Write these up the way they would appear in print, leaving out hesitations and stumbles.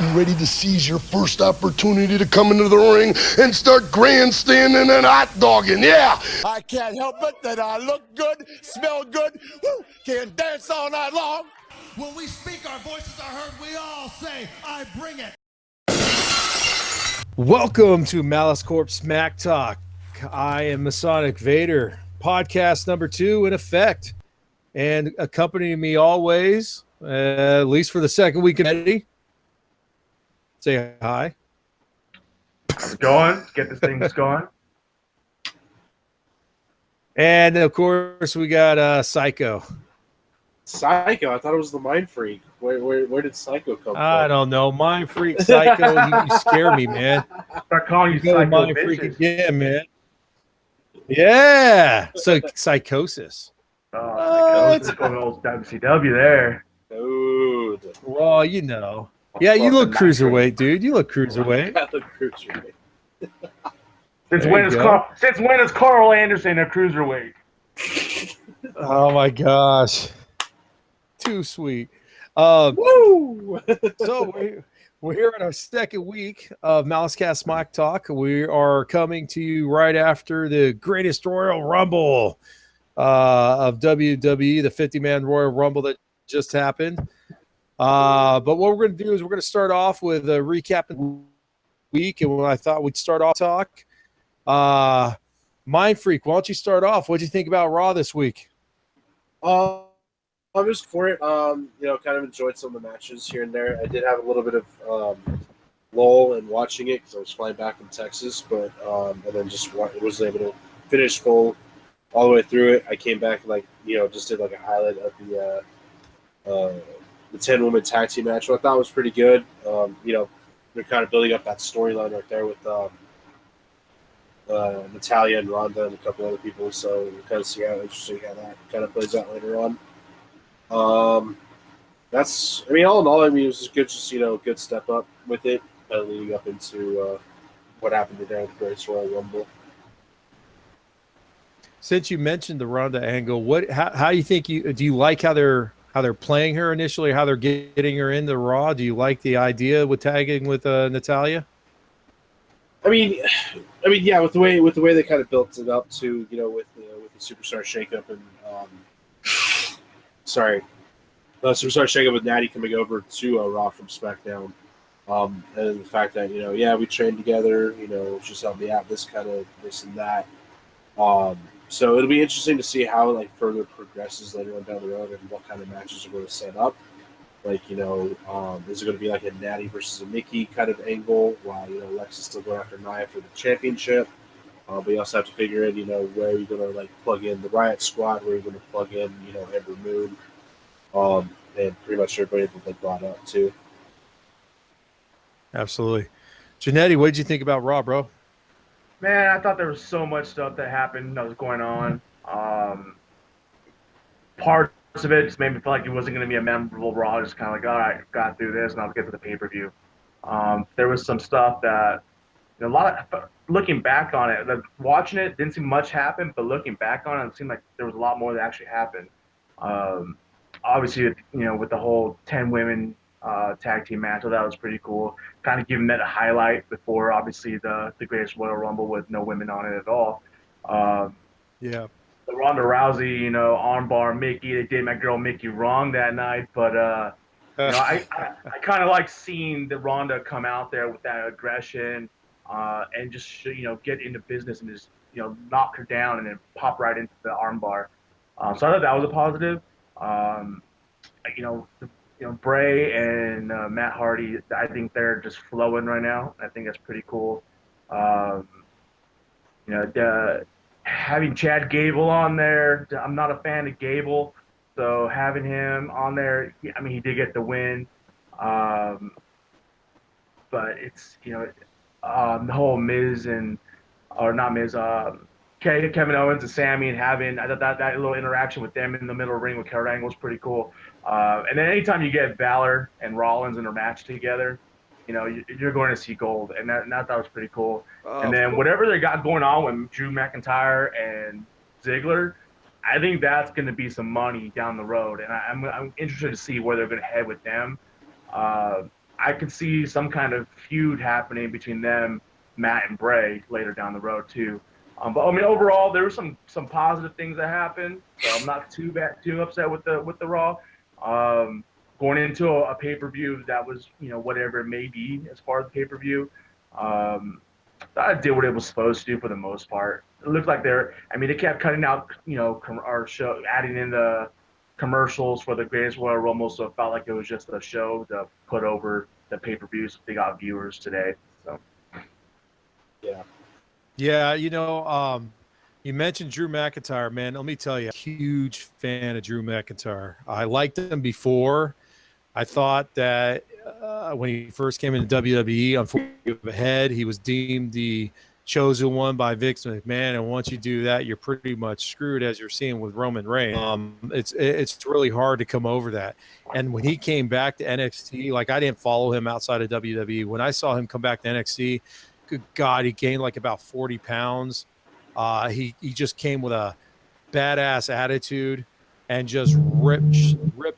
getting ready to seize your first opportunity to come into the ring and start grandstanding and hot dogging. Yeah! I can't help it that I look good, smell good, woo, can dance all night long. When we speak, our voices are heard. We all say, I bring it. Welcome to Malice Corp Smack Talk. I am Masonic Vader, podcast number 2 in effect. And accompanying me always, at least for the second week of Eddie. Say hi. How's it going? Let's get this thing going. And of course, we got Psycho. Psycho? I thought it was the MindFreak. Where did Psycho come from? I don't know. MindFreak, Psycho, you scare me, man. Start calling you Go Psycho MindFreak bitches. again, man. Yeah. So psychosis. Oh, it's going old WCW there. Dude. Well, you know. Yeah, you look cruiserweight, dude. You look cruiserweight. I look cruiserweight. Since when is Carl Anderson a cruiserweight? Oh my gosh. Too sweet. Woo! So we're here in our second week of Malice Smack Talk. We are coming to you right after the greatest Royal Rumble of WWE, the 50-man Royal Rumble that just happened. But what we're going to do is we're going to start off with a recap of the week. And when I thought we'd start off talk, MindFreak, why don't you start off? What did you think about Raw this week? I was for it. Kind of enjoyed some of the matches here and there. I did have a little bit of lull in watching it because I was flying back from Texas, but and then just was able to finish full all the way through it. I came back and just did like a highlight of the 10-woman tag team match, which I thought was pretty good. They're kind of building up that storyline right there with Natalya and Ronda and a couple other people, so we'll kind of see how interesting how that kind of plays out later on. All in all, it was just good, good step up with it, leading up into what happened today with the Greatest Royal Rumble. Since you mentioned the Ronda angle, how do you think do you like how they're playing her initially, how they're getting her into Raw? Do you like the idea with tagging with Natalya? Yeah, with the way they kind of built it up to, with the Superstar shakeup and Superstar shakeup with Natty coming over to Raw from SmackDown, and the fact that we trained together, she's helped me out, this and that. So it'll be interesting to see how further progresses later on down the road and what kind of matches are going to set up. Is it going to be like a Natty versus a Nikki kind of angle while Lex is still going after Nia for the championship? But you also have to figure in where you're going to plug in the Riot Squad, where you're going to plug in Ember Moon, and pretty much everybody that they brought up too. Absolutely. Janetti, what did you think about Raw, bro? Man, I thought there was so much stuff that happened that was going on. Parts of it just made me feel like it wasn't going to be a memorable Raw. Just kind of like, all right, got through this, and I'll get to the pay-per-view. There was some stuff that, looking back on it, watching it didn't seem much happen, but looking back on it, it seemed like there was a lot more that actually happened. Obviously, with the whole 10 women tag team match, so that was pretty cool. Kind of giving that a highlight before, obviously, the Greatest Royal Rumble with no women on it at all. Yeah. The Ronda Rousey, armbar Mickey. They did my girl Mickey wrong that night, but I kind of like seeing the Ronda come out there with that aggression and just get into business and just knock her down and then pop right into the armbar. So I thought that was a positive. Bray and Matt Hardy, I think they're just flowing right now. I think that's pretty cool. Having Chad Gable on there, I'm not a fan of Gable, so having him on there, he did get the win. But it's, the whole Kevin Owens and Sammy and I thought that little interaction with them in the middle of the ring with Kurt Angle was pretty cool. And then anytime you get Balor and Rollins in a match together, you're going to see gold, and that was pretty cool. And then whatever they got going on with Drew McIntyre and Ziggler, I think that's going to be some money down the road, and I'm interested to see where they're going to head with them. I I could see some kind of feud happening between them, Matt and Bray, later down the road too. But I mean, overall, there were some positive things that happened, so I'm not too upset with the Raw. Going into a pay-per-view that was, whatever it may be as far as the pay-per-view, I did what it was supposed to do for the most part. It looked like they kept cutting out, our show, adding in the commercials for the Greatest Royal Rumble, so it felt like it was just a show to put over the pay-per-view so they got viewers today. So Yeah. Yeah, you mentioned Drew McIntyre, man. Let me tell you, huge fan of Drew McIntyre. I liked him before. I thought that when he first came into WWE, unfortunately, ahead, he was deemed the chosen one by Vince McMahon, and once you do that, you're pretty much screwed, as you're seeing with Roman Reigns. It's really hard to come over that. And when he came back to NXT, like, I didn't follow him outside of WWE. When I saw him come back to NXT, good God, he gained like about 40 pounds. He just came with a badass attitude and just ripped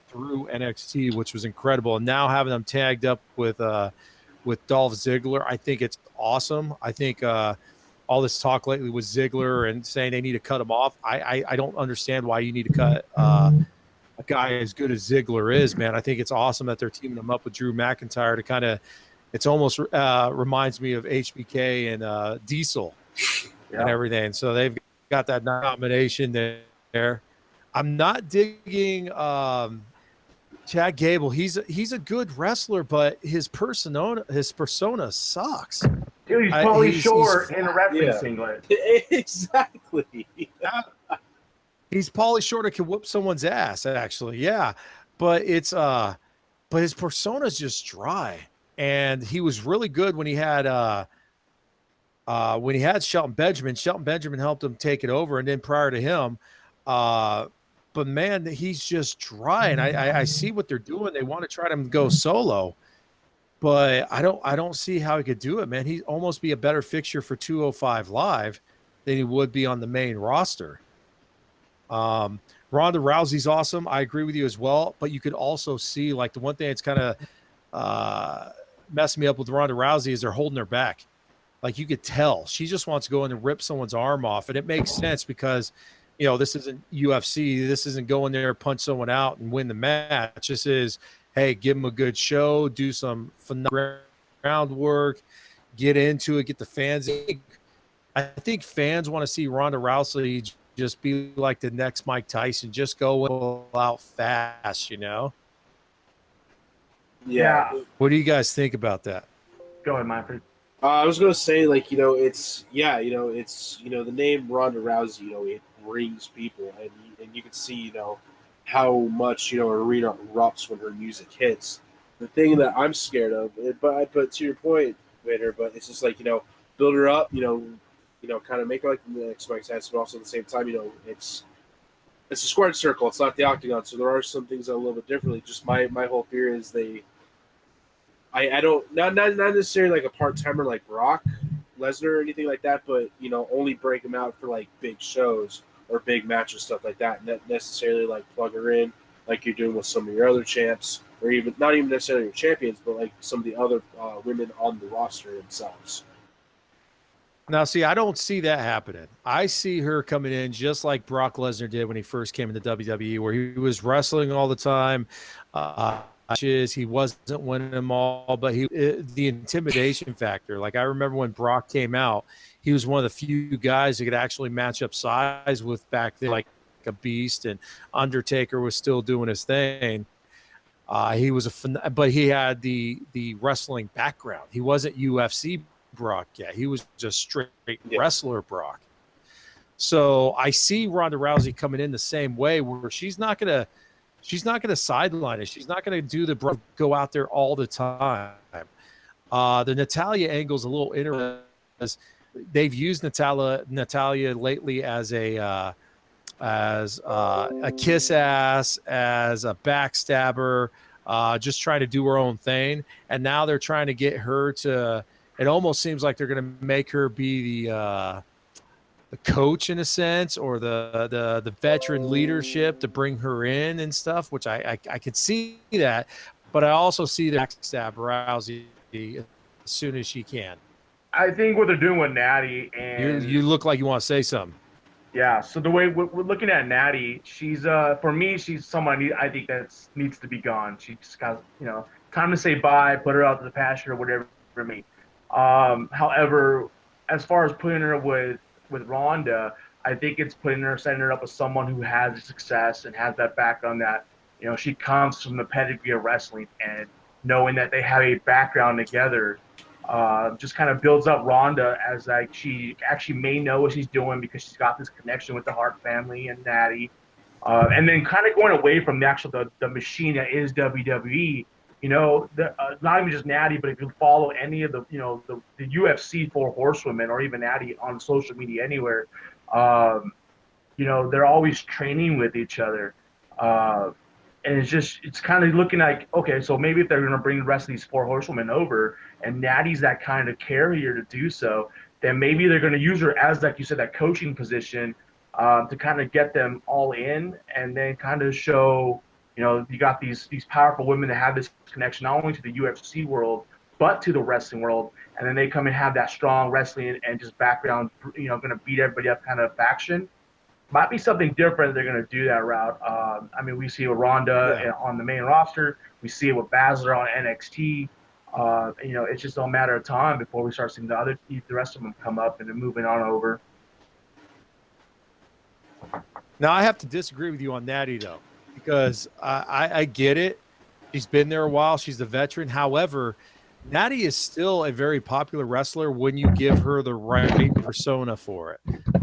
through NXT, which was incredible. And now having them tagged up with Dolph Ziggler, I think it's awesome. I think all this talk lately with Ziggler and saying they need to cut him off. I don't understand why you need to cut a guy as good as Ziggler is, man. I think it's awesome that they're teaming him up with Drew McIntyre to kind of, it's almost reminds me of HBK and Diesel and everything. So they've got that combination there. I'm not digging Chad Gable. He's a good wrestler, but his persona sucks. Dude, he's Pauly Shore he's in a wrestling singlet. Exactly. He's Pauly Shore that can whoop someone's ass, actually. Yeah. But it's but his persona's just dry. And he was really good when he had Shelton Benjamin. Shelton Benjamin helped him take it over, and then prior to him, but man, he's just dry. And I see what they're doing. They want to try to go solo, but I don't see how he could do it, man. He'd almost be a better fixture for 205 Live than he would be on the main roster. Ronda Rousey's awesome. I agree with you as well, but you could also see, like, the one thing that's kind of messed me up with Ronda Rousey is they're holding her back. Like, you could tell she just wants to go in and rip someone's arm off. And it makes sense because, this isn't UFC. This isn't going there, punch someone out and win the match. This is, hey, give them a good show, do some groundwork, get into it, get the fans. I think fans want to see Ronda Rousey just be like the next Mike Tyson, just go out fast, Yeah. What do you guys think about that? Go ahead, MindFreak. I was going to say, like, it's the name Ronda Rousey, it brings people, and you can see, how much, an arena erupts when her music hits. The thing that I'm scared of, but to your point, Vader, but it's just like, build her up, kind of make her like the next Mike Tyson, but also at the same time, it's a squared circle. It's not the octagon, so there are some things that are a little bit differently. Just my whole fear is I don't not necessarily like a part timer like Brock Lesnar or anything like that, but only break him out for like big shows or big matches, stuff like that. Not necessarily like plug her in like you're doing with some of your other champs, or even not even necessarily your champions, but like some of the other women on the roster themselves. Now, see, I don't see that happening. I see her coming in just like Brock Lesnar did when he first came into WWE, where he was wrestling all the time. He wasn't winning them all, but the intimidation factor. Like, I remember when Brock came out, he was one of the few guys that could actually match up size with back then, like a beast, and Undertaker was still doing his thing. He was but he had the wrestling background. He wasn't UFC Brock yet. He was just straight wrestler Brock. So I see Ronda Rousey coming in the same way, where she's not gonna sideline it. She's not gonna do the go out there all the time. The Natalya angle's a little interesting. They've used Natalya lately as a kiss ass, as a backstabber, just trying to do her own thing. And now they're trying to get her to. It almost seems like they're going to make her be the coach in a sense, or the veteran leadership to bring her in and stuff, which I could see that. but I also see the backstab Rousey as soon as she can. I think what they're doing with Natty and You look like you want to say something. yeah. So the way we're looking at Natty, she's for me, she's someone I think that needs to be gone. She just got time to say bye, put her out to the pasture or whatever for me. However, as far as putting her with Ronda, I think it's setting her up with someone who has success and has that background that she comes from the pedigree of wrestling, and knowing that they have a background together just kind of builds up Ronda as like she actually may know what she's doing because she's got this connection with the Hart family and Natty, and then kind of going away from the machine that is WWE. Not even just Natty, but if you follow any of the UFC four horsewomen or even Natty on social media anywhere, they're always training with each other. And it's kind of looking like, okay, so maybe if they're going to bring the rest of these four horsewomen over and Natty's that kind of carrier to do so, then maybe they're going to use her as, like you said, that coaching position to kind of get them all in and then kind of show, you got these powerful women that have this connection not only to the UFC world, but to the wrestling world. And then they come and have that strong wrestling and just background, going to beat everybody up kind of faction. Might be something different. They're going to do that route. We see it with Ronda on the main roster. We see it with Baszler on NXT. It's just a matter of time before we start seeing the rest of them come up and then moving on over. Now, I have to disagree with you on Natty, though, because I get it. She's been there a while. She's the veteran. However, Natty is still a very popular wrestler when you give her the right persona for it.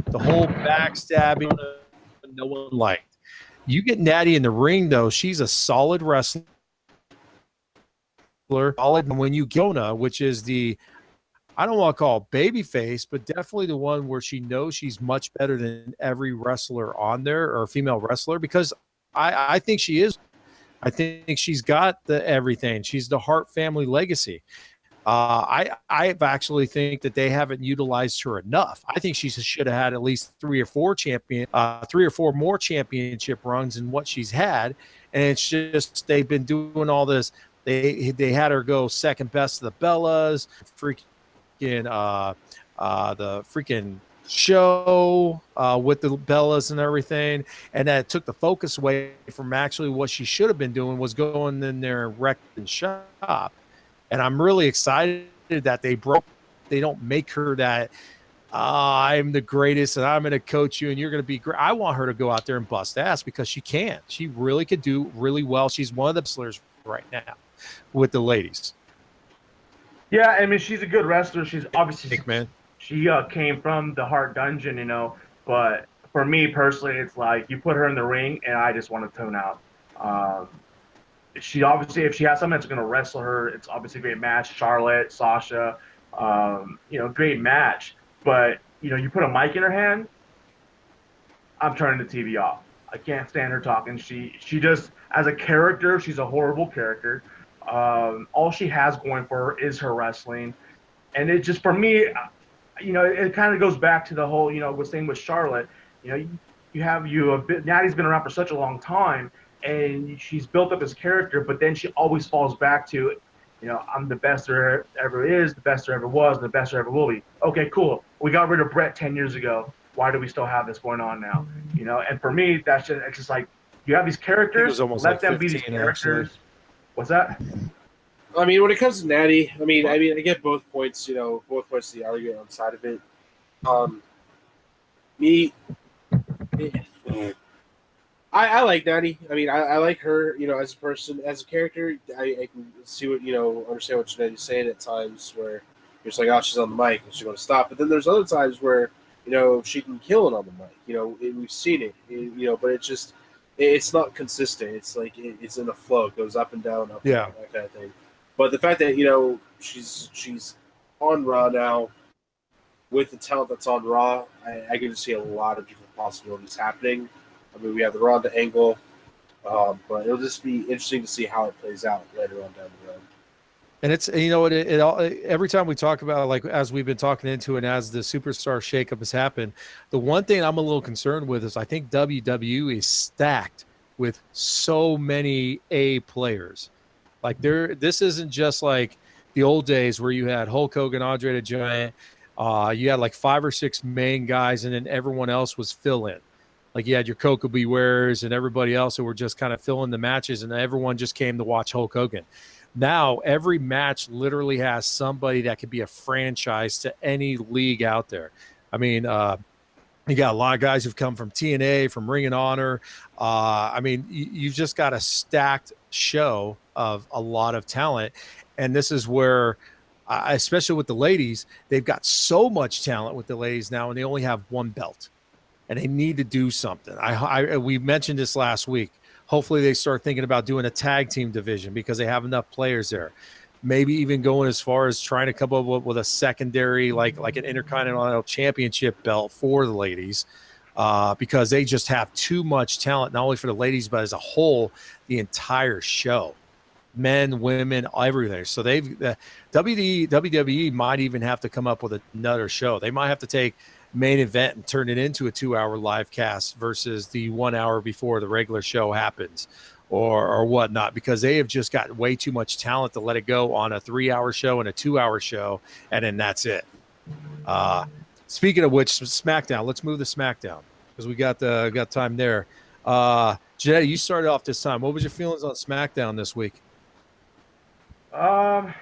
The whole backstabbing, no one liked. You get Natty in the ring, though, she's a solid wrestler. Solid when you Gona, which is I don't want to call it baby face, but definitely the one where she knows she's much better than every wrestler on there or female wrestler, because I think she is. I think she's got everything. She's the Hart family legacy. I actually think that they haven't utilized her enough. I think she should have had at least three or four more championship runs than what she's had. And it's just they've been doing all this. They had her go second best of the Bellas, the freaking show with the Bellas and everything, and that took the focus away from actually what she should have been doing, was going in there and wrecking shop. And I'm really excited that they don't make her that I'm the greatest and I'm going to coach you and you're going to be great. I want her to go out there and bust ass because she can. She really could do really well. She's one of the wrestlers right now with the ladies. Yeah, she's a good wrestler. She's obviously man. She came from the Hart Dungeon, but for me personally, it's like you put her in the ring and I just want to tune out. She obviously, if she has someone that's going to wrestle her, it's obviously a great match. Charlotte, Sasha, great match. But, you put a mic in her hand, I'm turning the TV off. I can't stand her talking. She just, as a character, she's a horrible character. All she has going for her is her wrestling. And it just, for me, it kind of goes back to the whole, what's saying with Charlotte. Natty's been around for such a long time, and she's built up this character, but then she always falls back to, I'm the best there ever is, the best there ever was, and the best there ever will be. Okay, cool. We got rid of Brett 10 years ago. Why do we still have this going on now? And for me, it's just like, you have these characters, let them be these characters. Actually. What's that? When it comes to Natty, I get both points, both points of the argument on the side of it. I like Natty. I like her, as a person, as a character. I can see what, understand what Natty's saying at times where you're just like, oh, she's on the mic and she's going to stop. But then there's other times where, she can kill it on the mic. We've seen it, but it's just, it's not consistent. It's like, it's in a flow. It goes up and down, up and down, that kind of thing. But the fact that, she's on Raw now with the talent that's on Raw, I can just see a lot of different possibilities happening. We have the Ronda angle, but it'll just be interesting to see how it plays out later on down the road. And it's, every time we talk about, like, as we've been talking into and as the superstar shakeup has happened, the one thing I'm a little concerned with is I think WWE is stacked with so many A players. Like this isn't just like the old days where you had Hulk Hogan, Andre the Giant. You had like 5 or 6 main guys, and then everyone else was fill in. Like you had your Coco Bewares and everybody else who were just kind of filling the matches, and everyone just came to watch Hulk Hogan. Now every match literally has somebody that could be a franchise to any league out there. I mean, you got a lot of guys who've come from TNA, from Ring of Honor. I mean, you've just got a stacked show of a lot of talent. And this is where, especially with the ladies, they've got so much talent with the ladies now, and they only have one belt. And they need to do something. We mentioned this last week. Hopefully they start thinking about doing a tag team division because they have enough players there. Maybe even going as far as trying to come up with a secondary, like an Intercontinental Championship belt for the ladies, because they just have too much talent, not only for the ladies, but as a whole, the entire show. Men, women, everything. So WWE might even have to come up with another show. They might have to take main event and turn it into a 2-hour live cast versus the 1 hour before the regular show happens or whatnot, because they have just got way too much talent to let it go on a 3-hour show and a 2-hour show. And then that's it. Speaking of which, SmackDown, let's move to SmackDown because we got time there. Jeanette, you started off this time. What was your feelings on SmackDown this week? SmackDown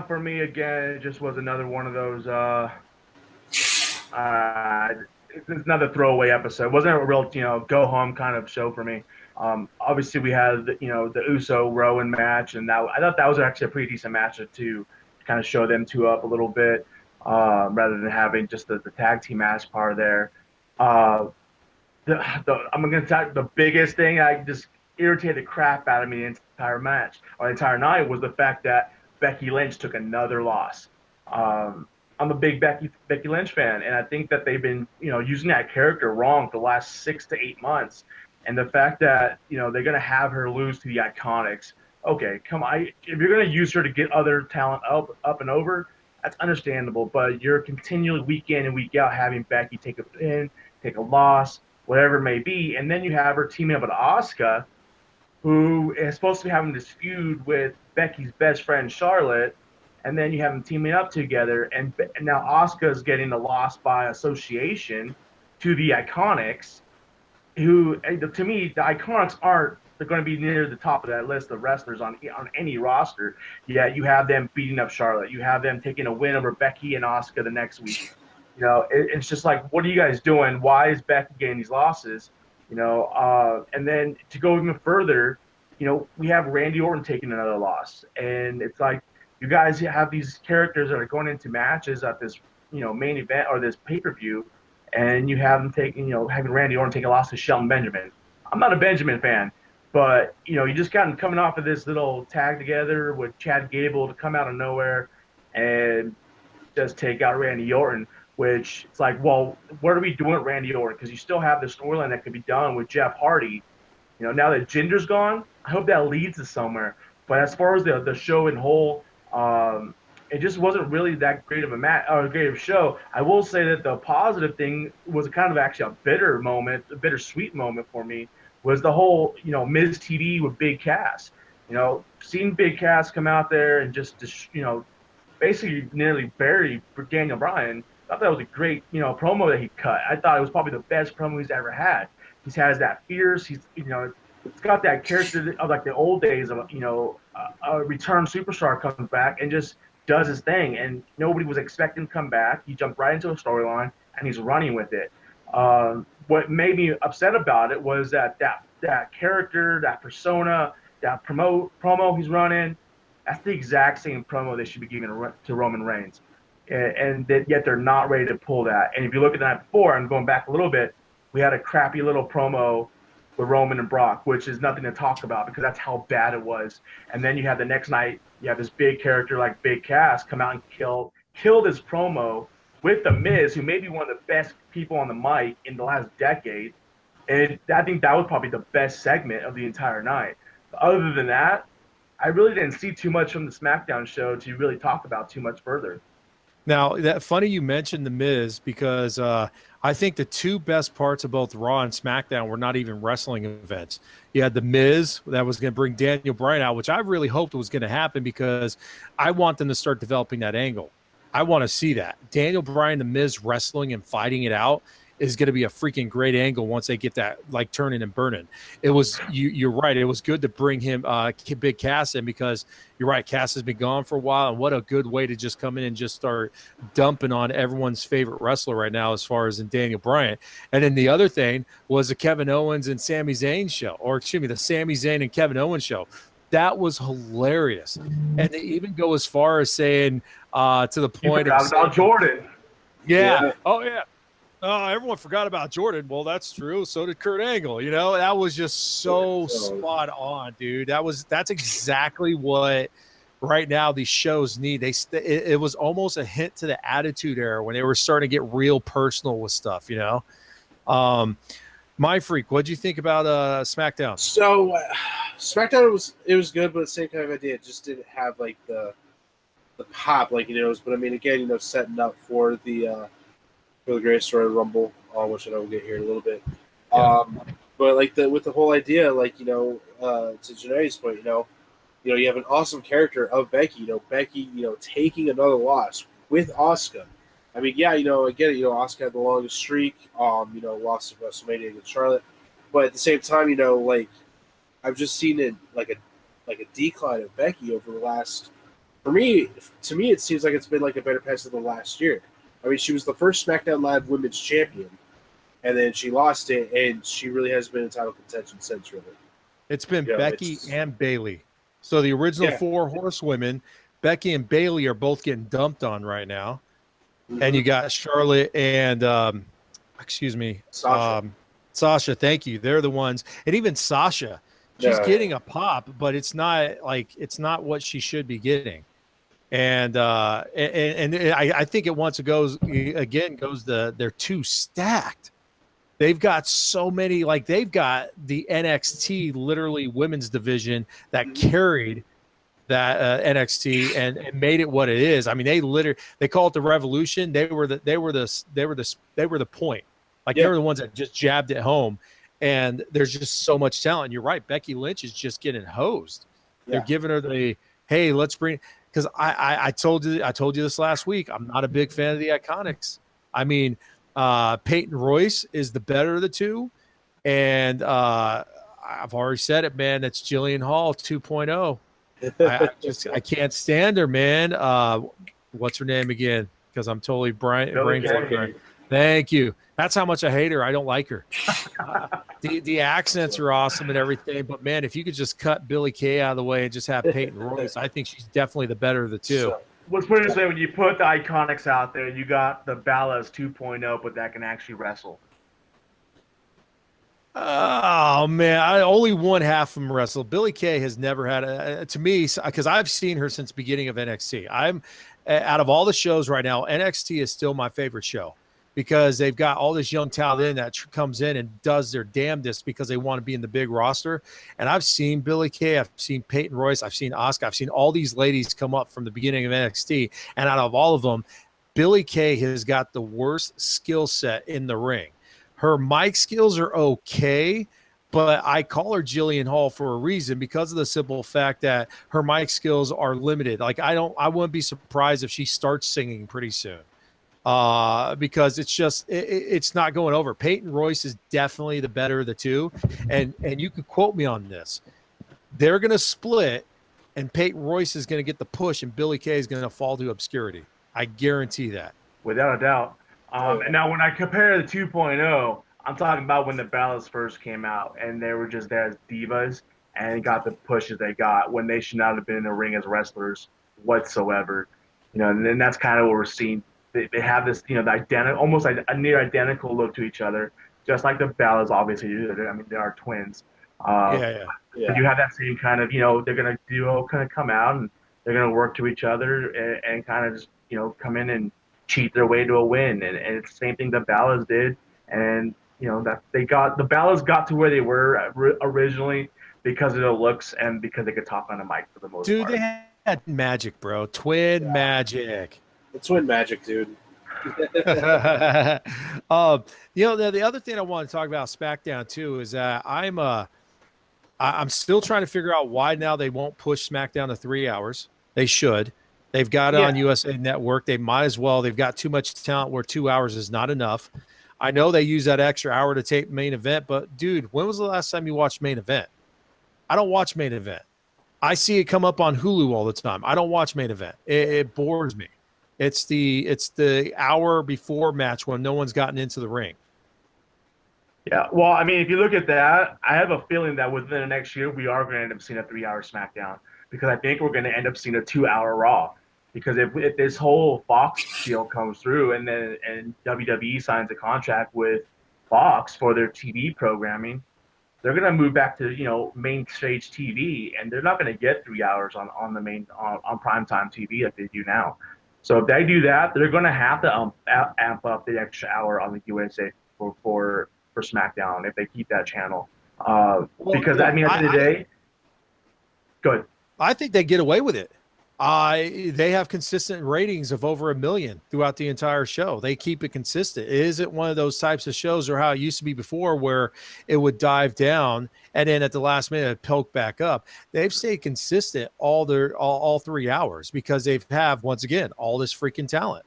for me again, it just was another one of those. It's another throwaway episode. It wasn't a real, go home kind of show for me. Obviously we had the Uso Rowan match, and I thought that was actually a pretty decent match to kind of show them two up a little bit, rather than having just the tag team match part there. I'm gonna tell you the biggest thing I just irritated the crap out of me the entire match or the entire night was the fact that Becky Lynch took another loss. I'm a big Becky Lynch fan, and I think that they've been using that character wrong for the last 6 to 8 months. And the fact that they're gonna have her lose to the Iconics, okay, come on. If you're gonna use her to get other talent up and over, that's understandable. But you're continually week in and week out having Becky take a pin, take a loss, whatever it may be, and then you have her teaming up with Asuka, who is supposed to be having this feud with Becky's best friend Charlotte. And then you have them teaming up together, and now Asuka's getting a loss by association to the Iconics, who, to me, the Iconics they're going to be near the top of that list of wrestlers on any roster. Yeah, you have them beating up Charlotte. You have them taking a win over Becky and Asuka the next week. It's just like, what are you guys doing? Why is Becky getting these losses? And then to go even further, we have Randy Orton taking another loss, and it's like, you guys have these characters that are going into matches at this, main event or this pay-per-view, and you have them taking, having Randy Orton take a loss to Shelton Benjamin. I'm not a Benjamin fan, but, you just got him coming off of this little tag together with Chad Gable to come out of nowhere and just take out Randy Orton, which it's like, well, what are we doing with Randy Orton? Because you still have the storyline that could be done with Jeff Hardy. Now that Jinder's gone, I hope that leads to somewhere. But as far as the show in whole, it just wasn't really that great of a match or a great of a show. I will say that the positive thing was kind of actually a bittersweet moment for me, was the whole, Miz TV with Big Cass. Seeing Big Cass come out there and just basically nearly bury Daniel Bryan. I thought that was a great, promo that he cut. I thought it was probably the best promo he's ever had. He has that fierce. It's got that character of like the old days of, a returned superstar comes back and just does his thing. And nobody was expecting him to come back. He jumped right into a storyline and he's running with it. What made me upset about it was that character, that persona, that promo he's running, that's the exact same promo they should be giving to Roman Reigns. And yet they're not ready to pull that. And if you look at the night before, I'm going back a little bit, we had a crappy little promo with Roman and Brock, which is nothing to talk about because that's how bad it was. And then you have the next night, you have this big character like Big Cass come out and kill this promo with The Miz, who may be one of the best people on the mic in the last decade. And I think that was probably the best segment of the entire night. But other than that, I really didn't see too much from the SmackDown show to really talk about too much further. Now, that funny you mentioned The Miz because I think the two best parts of both Raw and SmackDown were not even wrestling events. You had The Miz that was going to bring Daniel Bryan out, which I really hoped was going to happen because I want them to start developing that angle. I want to see that. Daniel Bryan, The Miz wrestling and fighting it out is going to be a freaking great angle once they get that like turning and burning. It was you're right. It was good to bring him Big Cass in because you're right. Cass has been gone for a while, and what a good way to just come in and just start dumping on everyone's favorite wrestler right now, as far as in Daniel Bryan. And then the other thing was the Kevin Owens and Sami Zayn show, or excuse me, the Sami Zayn and Kevin Owens show. That was hilarious. And they even go as far as saying to the point of about Jordan. Yeah. Oh yeah. Oh, everyone forgot about Jordan. Well, that's true. So did Kurt Angle. You know, that was just so spot on, dude. That's exactly what right now these shows need. It was almost a hint to the Attitude Era when they were starting to get real personal with stuff. You know, MindFreak, what'd you think about SmackDown? So SmackDown was good, but the same kind of idea. It just didn't have like the pop like but I mean, again, setting up for the Greatest Royal Rumble, which I know we'll get here in a little bit. Yeah. But like with the whole idea, like to Janae's point, you have an awesome character of Becky. Becky, taking another loss with Asuka. I mean, yeah, I get it. Asuka had the longest streak. Lost at WrestleMania against Charlotte, but at the same time, like I've just seen it like a decline of Becky over the last. To me, it seems like it's been like a better pass of the last year. I mean, she was the first SmackDown Live Women's Champion, and then she lost it, and she really has been in title contention since, really. It's been Becky and Bayley. So the original four horsewomen, Becky and Bayley, are both getting dumped on right now. Mm-hmm. And you got Charlotte and, Sasha, thank you. They're the ones. And even Sasha, she's getting a pop, but it's not what she should be getting. And I think they're too stacked. They've got so many, like they've got the NXT literally women's division that carried that NXT and made it what it is. I mean, they call it the Revolution. They were the point. Like they were the ones that just jabbed it home. And there's just so much talent. You're right. Becky Lynch is just getting hosed. They're giving her hey, let's bring. Because I told you this last week. I'm not a big fan of the Iconics. I mean, Peyton Royce is the better of the two, and I've already said it, man. That's Jillian Hall 2.0. I can't stand her, man. What's her name again? Because I'm totally brain fucking. Thank you. That's how much I hate her. I don't like her. The accents are awesome and everything, but man, if you could just cut Billie Kay out of the way and just have Peyton Royce, I think she's definitely the better of the two. What's pretty interesting, when you put the Iconics out there, you got the Ballas 2.0, but that can actually wrestle. Oh man, only one half of them wrestle. Billie Kay has never had to me, because I've seen her since the beginning of NXT. I'm out of all the shows right now, NXT is still my favorite show, because they've got all this young talent in that comes in and does their damnedest because they want to be in the big roster. And I've seen Billie Kay, I've seen Peyton Royce, I've seen Asuka, I've seen all these ladies come up from the beginning of NXT. And out of all of them, Billie Kay has got the worst skill set in the ring. Her mic skills are okay, but I call her Jillian Hall for a reason, because of the simple fact that her mic skills are limited. Like I wouldn't be surprised if she starts singing pretty soon. Because it's just it's not going over. Peyton Royce is definitely the better of the two, and you could quote me on this. They're going to split, and Peyton Royce is going to get the push, and Billie Kay is going to fall to obscurity. I guarantee that, without a doubt. And now when I compare the 2.0, I'm talking about when the Ballas first came out, and they were just there as divas and got the pushes they got when they should not have been in the ring as wrestlers whatsoever. And then that's kind of what we're seeing. They have this, almost like a near identical look to each other, just like the Ballas obviously do. I mean, they are twins. But you have that same kind of, they're going to kind of come out and they're going to work to each other and kind of just, come in and cheat their way to a win. And it's the same thing the Ballas did. And, that the Ballas got to where they were originally because of their looks and because they could talk on a mic for the most part. Dude, they had magic, bro. Twin magic. It's Win Magic, dude. The other thing I want to talk about SmackDown too is that I'm still trying to figure out why now they won't push SmackDown to 3 hours. They should. They've got it on USA Network. They might as well. They've got too much talent where 2 hours is not enough. I know they use that extra hour to tape main event, but dude, when was the last time you watched main event? I don't watch main event. I see it come up on Hulu all the time. I don't watch main event. It bores me. It's the hour before match when no one's gotten into the ring. Yeah, well, I mean, if you look at that, I have a feeling that within the next year we are going to end up seeing a 3-hour SmackDown because I think we're going to end up seeing a 2-hour Raw. Because if this whole Fox deal comes through and WWE signs a contract with Fox for their TV programming, they're going to move back to main stage TV, and they're not going to get 3 hours on the main on primetime TV like they do now. So if they do that, they're going to have to amp up the extra hour on the USA for SmackDown if they keep that channel. Because I mean, at the end of the day, good. I think they get away with it. They have consistent ratings of over 1 million throughout the entire show. They keep it consistent. It isn't one of those types of shows or how it used to be before where it would dive down and then at the last minute it poke back up. They've stayed consistent all 3 hours because they have, once again, all this freaking talent.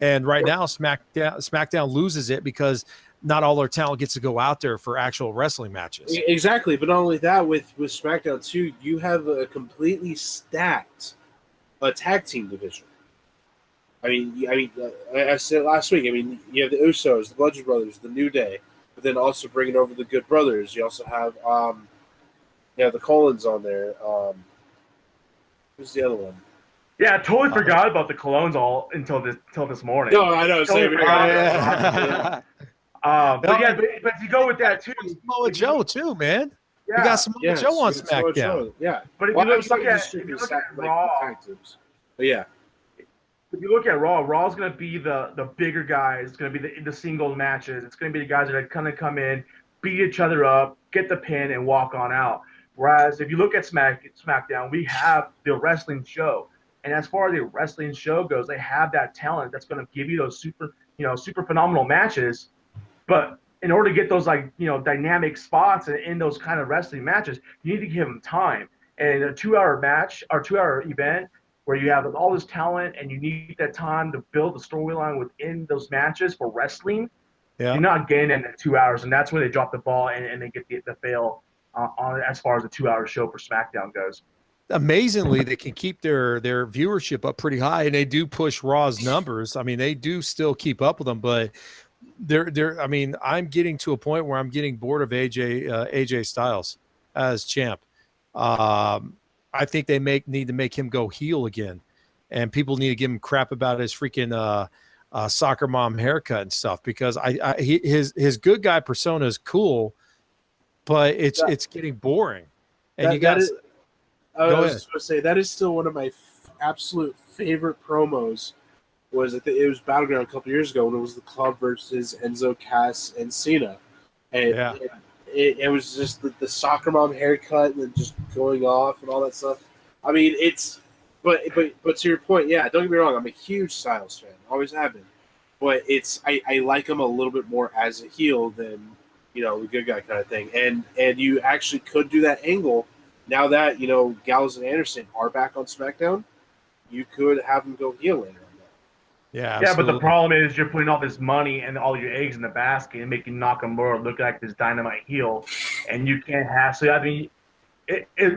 And right now SmackDown loses it because not all their talent gets to go out there for actual wrestling matches. Exactly, but not only that, with SmackDown too, you have a completely stacked tag team division. I mean, I said last week. I mean, you have the Usos, the Bludgeon Brothers, the New Day, but then also bringing over the Good Brothers. You also have, the Collins on there. Who's the other one? Yeah, I totally forgot about the Colognes until this morning. No, I know. Totally forgot. But if you go with that too, Samoa Joe too, man. Yeah. We got Samoa Joe on SmackDown. Yeah, but if you look at Raw, but yeah. If you look at Raw, Raw's going to be the bigger guys. It's going to be the single matches. It's going to be the guys that are going to come in, beat each other up, get the pin, and walk on out. Whereas if you look at SmackDown, we have the wrestling show. And as far as the wrestling show goes, they have that talent that's going to give you those super phenomenal matches. But in order to get those dynamic spots in those kind of wrestling matches, you need to give them time. And a 2-hour match or 2-hour event where you have all this talent and you need that time to build the storyline within those matches for wrestling, you're not getting in 2 hours. And that's where they drop the ball and they get the fail on as far as the 2-hour show for SmackDown goes. Amazingly, they can keep their viewership up pretty high, and they do push Raw's numbers. I mean, they do still keep up with them, but I mean, I'm getting to a point where I'm getting bored of AJ Styles as champ. I think they need to make him go heel again, and people need to give him crap about his freaking soccer mom haircut and stuff because his good guy persona is cool, but it's getting boring. And I was just going to say that is still one of my absolute favorite promos. It was Battleground a couple years ago when it was the Club versus Enzo, Cass, and Cena, and it was just the soccer mom haircut and then just going off and all that stuff. I mean, but to your point, yeah, don't get me wrong, I'm a huge Styles fan, always have been, but I like him a little bit more as a heel than the good guy kind of thing, and you actually could do that angle now that Gallows and Anderson are back on SmackDown. You could have them go heel later. Yeah, but the problem is you're putting all this money and all your eggs in the basket and making Nakamura look like this dynamite heel, and you can't have. So I mean,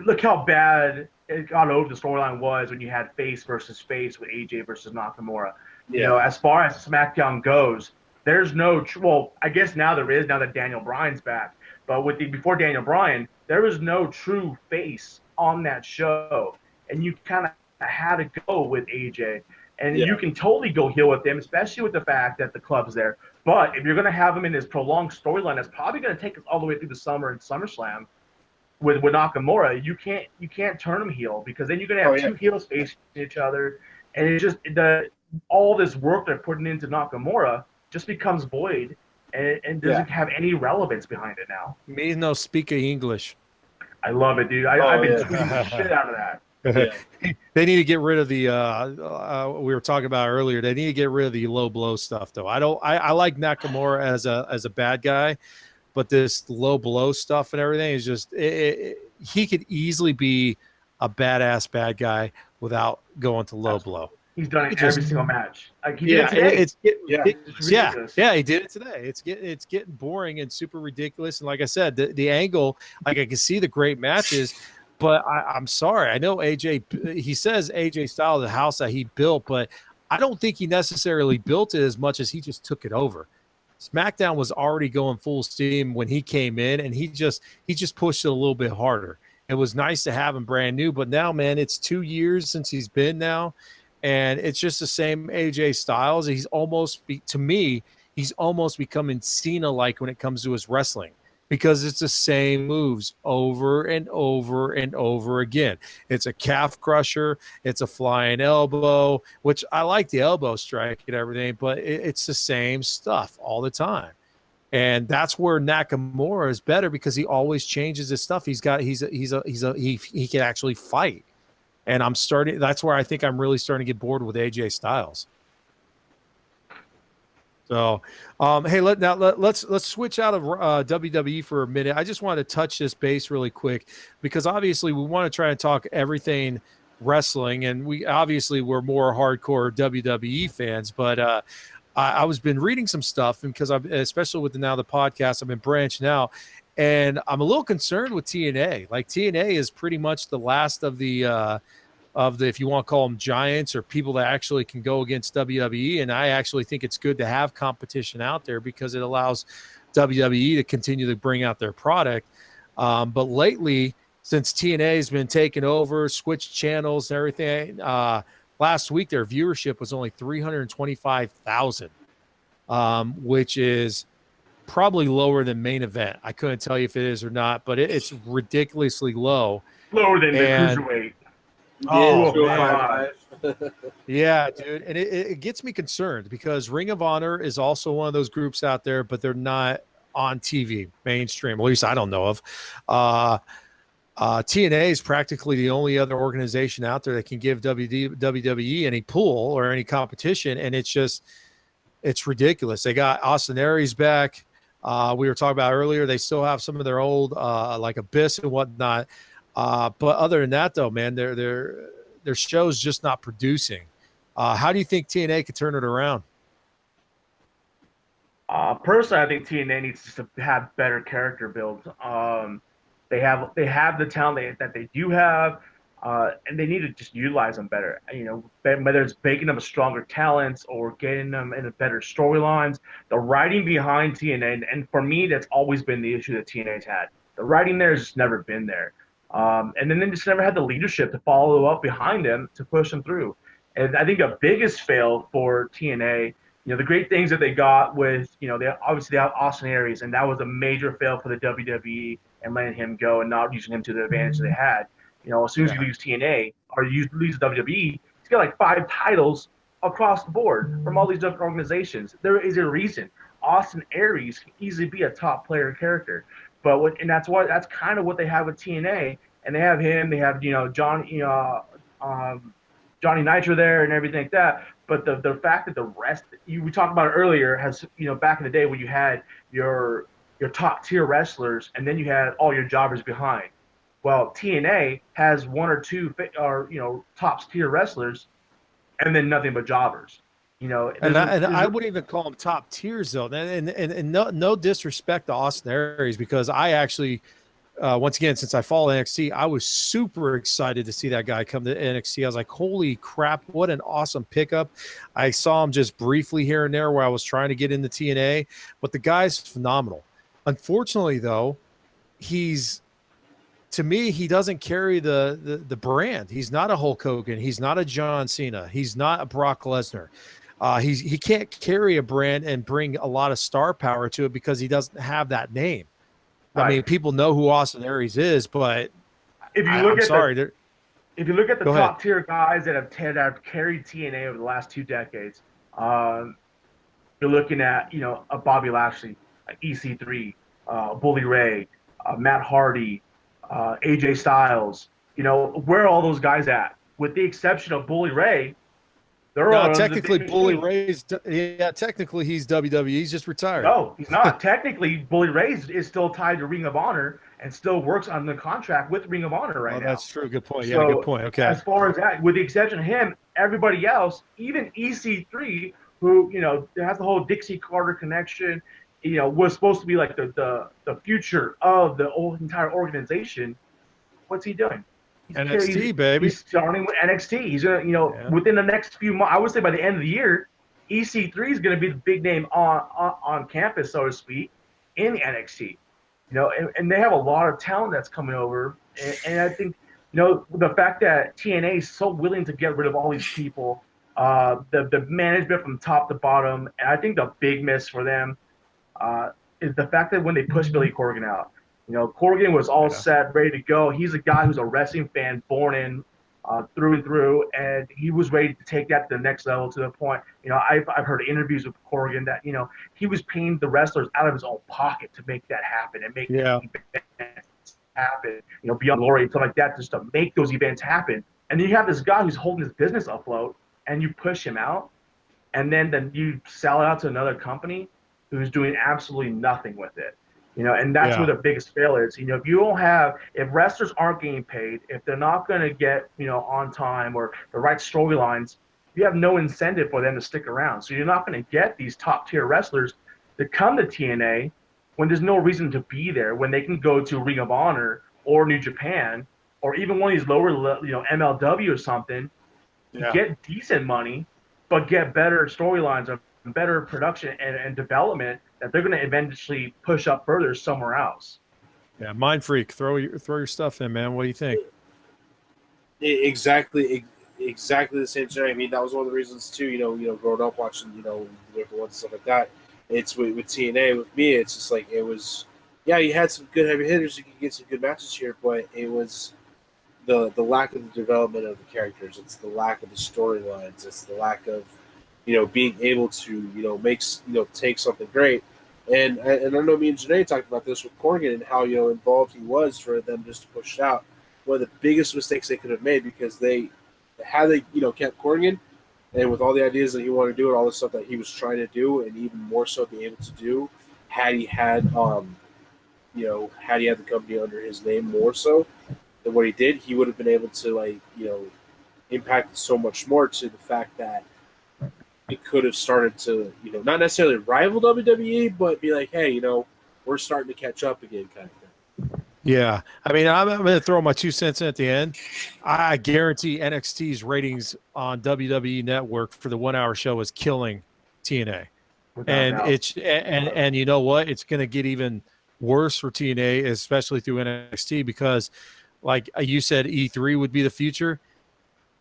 look how bad it got over the storyline was when you had face versus face with AJ versus Nakamura. Yeah. As far as SmackDown goes, there's no. Well, I guess now there is now that Daniel Bryan's back, but before Daniel Bryan, there was no true face on that show, and you kind of had to go with AJ. And you can totally go heel with him, especially with the fact that the Club's there. But if you're going to have him in this prolonged storyline, that's probably going to take us all the way through the summer and SummerSlam with Nakamura. You can't turn him heel because then you're going to have two heels facing each other, and it just all this work they're putting into Nakamura just becomes void and doesn't have any relevance behind it now. Me no speak English. I love it, dude. I've been tweeting the shit out of that. Yeah. They need to get rid of the we were talking about earlier. They need to get rid of the low blow stuff though. I like Nakamura as a bad guy, but this low blow stuff and everything is just he could easily be a badass bad guy without going to low blow. He's done it every single match. Like he did Yeah, it today. it's getting Yeah. ridiculous. It's ridiculous. Yeah, he did it today. It's getting boring and super ridiculous. And like I said, the angle, like I can see the great matches, but I'm sorry. I know AJ. He says AJ Styles, the house that he built, but I don't think he necessarily built it as much as he just took it over. SmackDown was already going full steam when he came in, and he just pushed it a little bit harder. It was nice to have him brand new, but now, man, it's 2 years since he's been now. And it's just the same AJ Styles. He's almost, to me, he's almost becoming Cena-like when it comes to his wrestling because it's the same moves over and over and over again. It's a calf crusher. It's a flying elbow, which I like the elbow strike and everything, but it's the same stuff all the time. And that's where Nakamura is better because he always changes his stuff. He can actually fight. And that's where I think I'm really starting to get bored with AJ Styles. So, hey, let's switch out of WWE for a minute. I just wanted to touch this base really quick because obviously we want to try and talk everything wrestling, and we're more hardcore WWE fans. But I was been reading some stuff, and because especially with the podcast, I've been branching out. And I'm a little concerned with TNA. Like TNA is pretty much the last of the if you want to call them giants or people that actually can go against WWE. And I actually think it's good to have competition out there because it allows WWE to continue to bring out their product. But lately, since TNA has been taken over, switched channels and everything, last week their viewership was only 325,000, which is probably lower than Main Event. I couldn't tell you if it is or not, but it's ridiculously low. Lower than the cruiserweight. Oh, man. Yeah, dude. And it gets me concerned because Ring of Honor is also one of those groups out there, but they're not on TV mainstream. At least I don't know of. TNA is practically the only other organization out there that can give WWE any pull or any competition. And it's ridiculous. They got Austin Aries back. We were talking about earlier. They still have some of their old like Abyss and whatnot. But other than that, though, man, their show's just not producing. How do you think TNA could turn it around? Personally, I think TNA needs to have better character builds. They have the talent that they do have, and they need to just utilize them better. You know, whether it's making them a stronger talents or getting them into better storylines. The writing behind TNA, and for me, that's always been the issue that TNA's had. The writing there has just never been there. And then they just never had the leadership to follow up behind them to push them through. And I think the biggest fail for TNA, the great things that they got with, they obviously have Austin Aries, and that was a major fail for the WWE and letting him go and not using him to the advantage they had. As soon as you lose TNA or you lose WWE, he's got like 5 titles across the board from all these different organizations. There is a reason. Austin Aries can easily be a top player character. But that's kind of what they have with TNA, and they have him. They have Johnny Nitro there and everything like that. But the fact that the rest we talked about it earlier has back in the day when you had your top tier wrestlers and then you had all your jobbers behind. Well, TNA has 1 or 2 top tier wrestlers, and then nothing but jobbers. I wouldn't even call them top tiers though. And no disrespect to Austin Aries because I actually, once again, since I follow NXT, I was super excited to see that guy come to NXT. I was like, holy crap, what an awesome pickup. I saw him just briefly here and there where I was trying to get into TNA, but the guy's phenomenal. Unfortunately though, to me, he doesn't carry the brand. He's not a Hulk Hogan. He's not a John Cena. He's not a Brock Lesnar. He can't carry a brand and bring a lot of star power to it because he doesn't have that name. Right. I mean, people know who Austin Aries is, but if you look at the top tier guys that have carried TNA over the last 2 decades, you're looking at a Bobby Lashley, EC3, Bully Ray, Matt Hardy, AJ Styles, where are all those guys at? With the exception of Bully Ray, they're all No, under the technically, big Bully machine. Ray's. Yeah, technically, he's WWE. He's just retired. No, he's not. Technically, Bully Ray is still tied to Ring of Honor and still works on the contract with Ring of Honor right Oh, now. that's true. Good point. Yeah, good So point. Okay. as far as that, with the exception of him, everybody else, even EC3, who has the whole Dixie Carter connection, was supposed to be like the future of the entire organization. What's he doing? NXT, baby. He's starting with NXT. He's gonna, within the next few months, I would say by the end of the year, EC3 is gonna be the big name on campus, so to speak, in NXT. And they have a lot of talent that's coming over, and I think the fact that TNA is so willing to get rid of all these people, the management from top to bottom, and I think the big miss for them is the fact that when they pushed Billy Corgan out, Corgan was all set, ready to go. He's a guy who's a wrestling fan, born in through and through, and he was ready to take that to the next level. To the point, I've heard interviews with Corgan that he was paying the wrestlers out of his own pocket to make that happen and make events happen. Beyond Glory and stuff like that, just to make those events happen. And then you have this guy who's holding his business afloat, and you push him out, and then you sell it out to another company who's doing absolutely nothing with it. And that's where the biggest fail is. If wrestlers aren't getting paid, if they're not going to get, on time or the right storylines, you have no incentive for them to stick around. So you're not going to get these top tier wrestlers to come to TNA when there's no reason to be there, when they can go to Ring of Honor or New Japan or even one of these lower, MLW or something, get decent money, but get better storylines or better production and development that they're going to eventually push up further somewhere else. Yeah, MindFreak, throw your stuff in, man. What do you think? Exactly the same thing. I mean, that was one of the reasons too. Growing up watching, different ones and stuff like that. It's with TNA. With me, it's just like it was. Yeah, you had some good heavy hitters. You could get some good matches here, but it was the lack of the development of the characters. It's the lack of the storylines. It's the lack of being able to make take something great. And I know me and Janae talked about this with Corgan and how involved he was for them just to push it out. One of the biggest mistakes they could have made, because had they kept Corgan, and with all the ideas that he wanted to do and all the stuff that he was trying to do, and even more so be able to do, had he had the company under his name more so than what he did, he would have been able to impact it so much more, to the fact that it could have started to, not necessarily rival WWE, but be like, hey, we're starting to catch up again, kind of thing. Yeah. I mean, I'm going to throw my 2 cents in at the end. I guarantee NXT's ratings on WWE Network for the 1 hour show is killing TNA. And you know what? It's going to get even worse for TNA, especially through NXT, because like you said, E3 would be the future.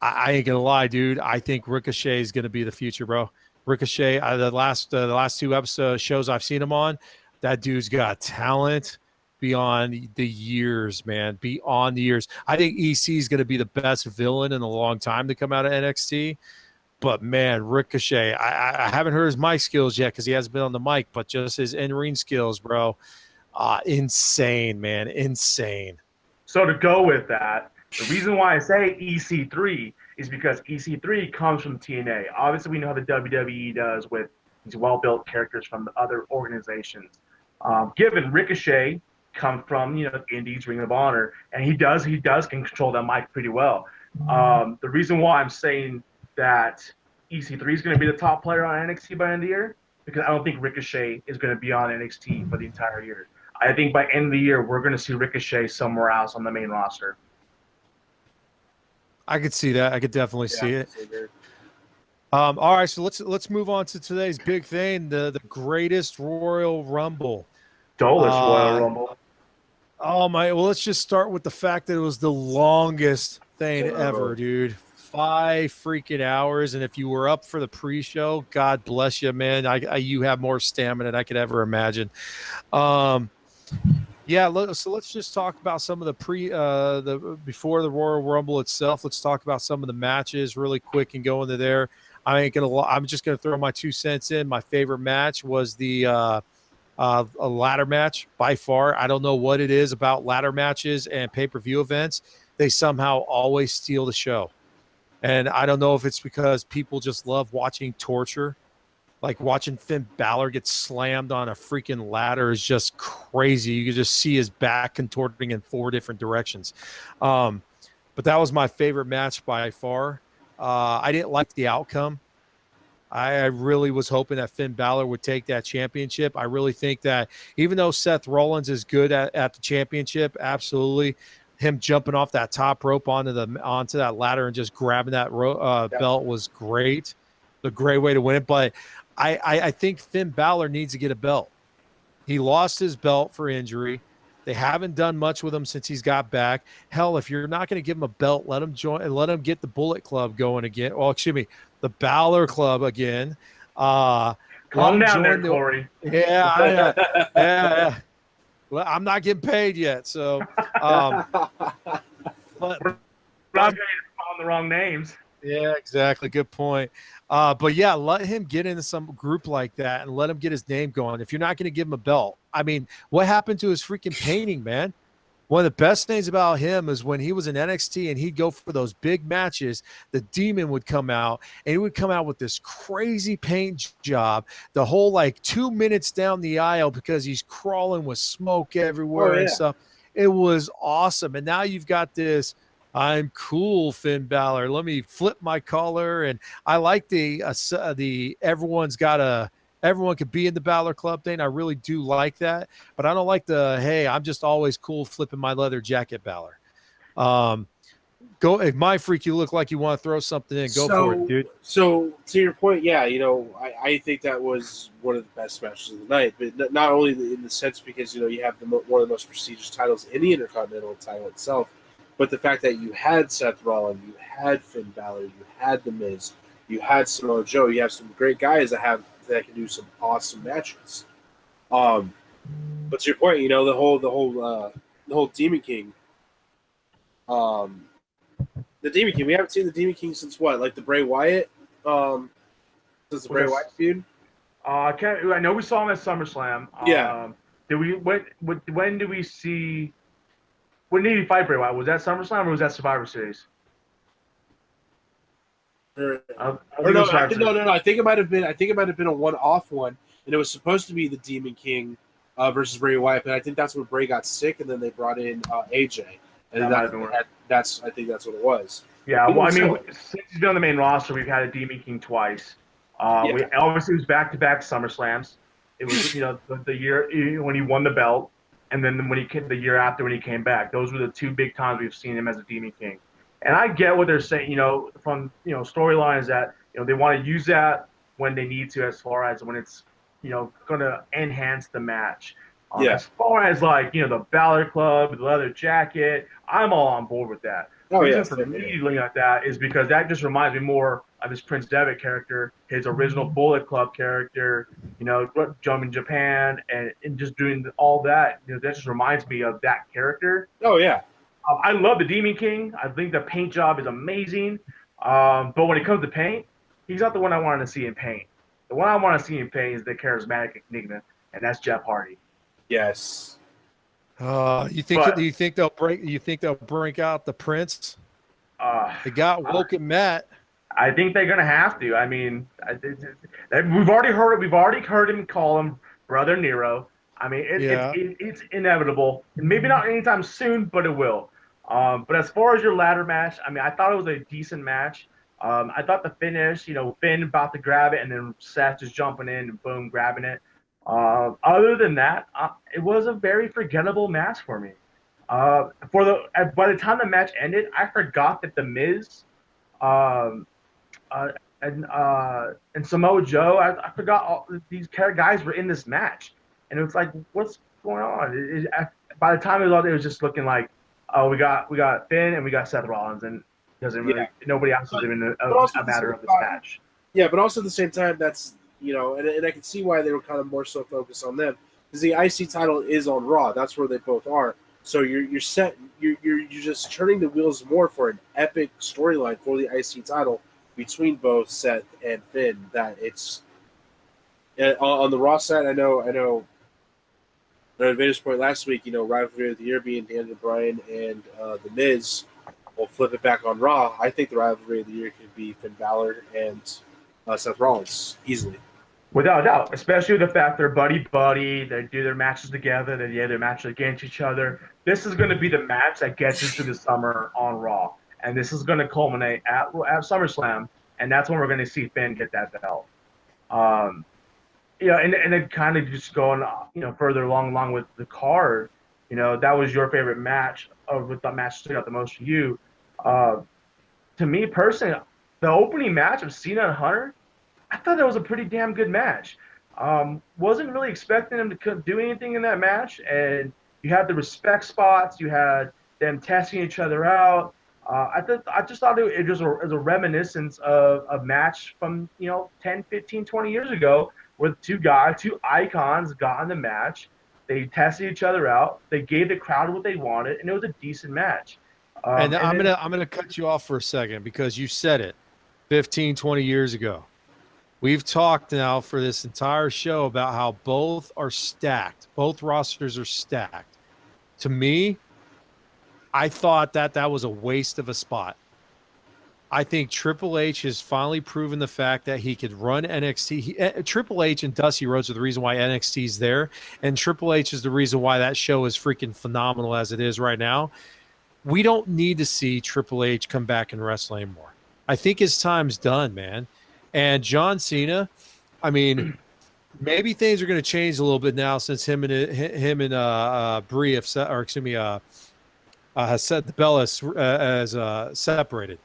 I ain't gonna lie, dude. I think Ricochet is gonna be the future, bro. Ricochet, the last 2 episode shows I've seen him on, that dude's got talent beyond the years, man. Beyond the years. I think EC is gonna be the best villain in a long time to come out of NXT. But man, Ricochet, I haven't heard his mic skills yet because he hasn't been on the mic, but just his in-ring skills, bro. Insane, man. Insane. So to go with that, the reason why I say EC3 is because EC3 comes from TNA. Obviously, we know how the WWE does with these well-built characters from the other organizations. Given Ricochet come from Indies, Ring of Honor, and he does can control that mic pretty well. The reason why I'm saying that EC3 is going to be the top player on NXT by the end of the year, because I don't think Ricochet is going to be on NXT for the entire year. I think by end of the year, we're going to see Ricochet somewhere else on the main roster. I could see that. I could definitely see it. All right, so let's move on to today's big thing, the greatest Royal Rumble. Dulles Royal Rumble. Oh my! Well, let's just start with the fact that it was the longest thing ever, dude. 5 freaking hours, and if you were up for the pre-show, God bless you, man. You have more stamina than I could ever imagine. Yeah, so let's just talk about some of the before the Royal Rumble itself. Let's talk about some of the matches really quick and go into there. I'm just gonna throw my 2 cents in. My favorite match was the a ladder match by far. I don't know what it is about ladder matches and pay-per-view events they somehow always steal the show. And I don't know if it's because people just love watching torture. Like watching Finn Balor get slammed on a freaking ladder is just crazy. You can just see his back contorting in 4 different directions. But that was my favorite match by far. I didn't like the outcome. I really was hoping that Finn Balor would take that championship. I really think that even though Seth Rollins is good at the championship, absolutely, him jumping off that top rope onto that ladder and just grabbing that belt was great. A great way to win it. But I think Finn Balor needs to get a belt. He lost his belt for injury. They haven't done much with him since he's got back. Hell, if you're not going to give him a belt, let him join and let him get the Bullet Club going again. Well, excuse me, the Balor Club again. Calm down there, Corey. Yeah. Well, I'm not getting paid yet, so. But We're not calling the wrong names. Yeah, exactly. Good point. But yeah, let him get into some group like that and let him get his name going. If you're not going to give him a belt, I mean, what happened to his freaking painting, man? One of the best things about him is when he was in NXT and he'd go for those big matches, the Demon would come out and he would come out with this crazy paint job, the whole like 2 minutes down the aisle because he's crawling with smoke everywhere and stuff. It was awesome. And now you've got this, I'm cool, Finn Balor. Let me flip my collar. And I like the everyone could be in the Balor Club thing. I really do like that. But I don't like hey, I'm just always cool flipping my leather jacket Balor. Go, if MindFreak, you look like you want to throw something in. Go for it, dude. So to your point, yeah, I think that was one of the best matches of the night. But not only in the sense because, you have one of the most prestigious titles in the Intercontinental title itself, but the fact that you had Seth Rollins, you had Finn Balor, you had The Miz, you had Samoa Joe, you have some great guys that can do some awesome matches. But to your point, the whole Demon King. The Demon King. We haven't seen the Demon King since what? Like the Bray Wyatt? Since the Bray Wyatt feud? I know we saw him at SummerSlam. Yeah. When do we see? When did he fight Bray Wyatt? Was that SummerSlam or was that Survivor Series? No. I think it might have been a one-off one, and it was supposed to be the Demon King versus Bray Wyatt, but I think that's when Bray got sick, and then they brought in AJ, and I think that's what it was. Yeah, well, I mean, since he's been on the main roster, we've had a Demon King twice. We obviously it was back-to-back SummerSlams. It was the year when he won the belt, and then the year after when he came back. Those were the 2 big times we've seen him as a Demon King. And I get what they're saying, from storylines that they want to use that when they need to, as far as when it's going to enhance the match. As far as the Balor Club, the leather jacket, I'm all on board with that. The reason for me looking at that is because that just reminds me more of his Prince Devitt character, his original Bullet Club character, jumping Japan and just doing all that. That just reminds me of that character. Oh yeah. I love the Demon King. I think the paint job is amazing. But when it comes to paint, he's not the one I want to see in paint. The one I want to see in paint is the charismatic Enigma, and that's Jeff Hardy. Yes. You think they'll break out the Prince? They got Woken Matt. I think they're gonna have to. I mean, we've already heard him call him Brother Nero. I mean, it's inevitable. Maybe not anytime soon, but it will. But as far as your ladder match, I mean, I thought it was a decent match. I thought the finish, Finn about to grab it, and then Seth just jumping in and boom, grabbing it. Other than that, it was a very forgettable match for me. By the time the match ended, I forgot that The Miz and Samoa Joe, I forgot all these guys were in this match. And it was like, what's going on? By the time it was all, it was just looking like, oh, we got Finn and we got Seth Rollins, and nobody else is even a matter of this match. Yeah, but also at the same time, that's and I can see why they were kind of more so focused on them, because the IC title is on Raw. That's where they both are. So you're set. You're just turning the wheels more for an epic storyline for the IC title between both Seth and Finn. That it's on the Raw side. I know. At Vader's point last week, rivalry of the year being Daniel Bryan and The Miz. we'll flip it back on Raw. I think the rivalry of the year could be Finn Balor and Seth Rollins easily. Without a doubt, especially the fact they're buddy-buddy, they do their matches together, they do their matches against each other. This is going to be the match that gets us through the summer on Raw. And this is going to culminate at SummerSlam, and that's when we're going to see Finn get that belt. And then kind of just going, further along with the card, that was your favorite match, or with the match stood out the most for you. To me personally, the opening match of Cena and Hunter, I thought that was a pretty damn good match. Wasn't really expecting them to do anything in that match, and you had the respect spots, you had them testing each other out. I just thought it was a reminiscence of a match from 10, 15, 20 years ago, where two icons got in the match. They tested each other out. They gave the crowd what they wanted, and it was a decent match. I'm gonna cut you off for a second because you said it 15, 20 years ago. We've talked now for this entire show about how both are stacked. Both rosters are stacked. To me, I thought that was a waste of a spot. I think Triple H has finally proven the fact that he could run NXT. Triple H and Dusty Rhodes are the reason why NXT is there, and Triple H is the reason why that show is freaking phenomenal as it is right now. We don't need to see Triple H come back and wrestle anymore. I think his time's done, man. And John Cena, I mean, maybe things are going to change a little bit now since him and Brie have has set the bell as separated.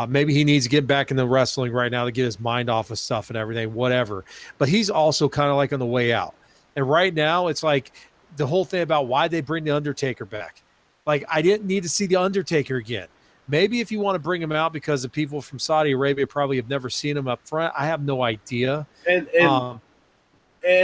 Maybe he needs to get back in the wrestling right now to get his mind off of stuff and everything, whatever. But he's also kind of like on the way out. And right now, it's like the whole thing about why they bring the Undertaker back. Like, I didn't need to see the Undertaker again. Maybe if you want to bring him out because the people from Saudi Arabia probably have never seen him up front. I have no idea. And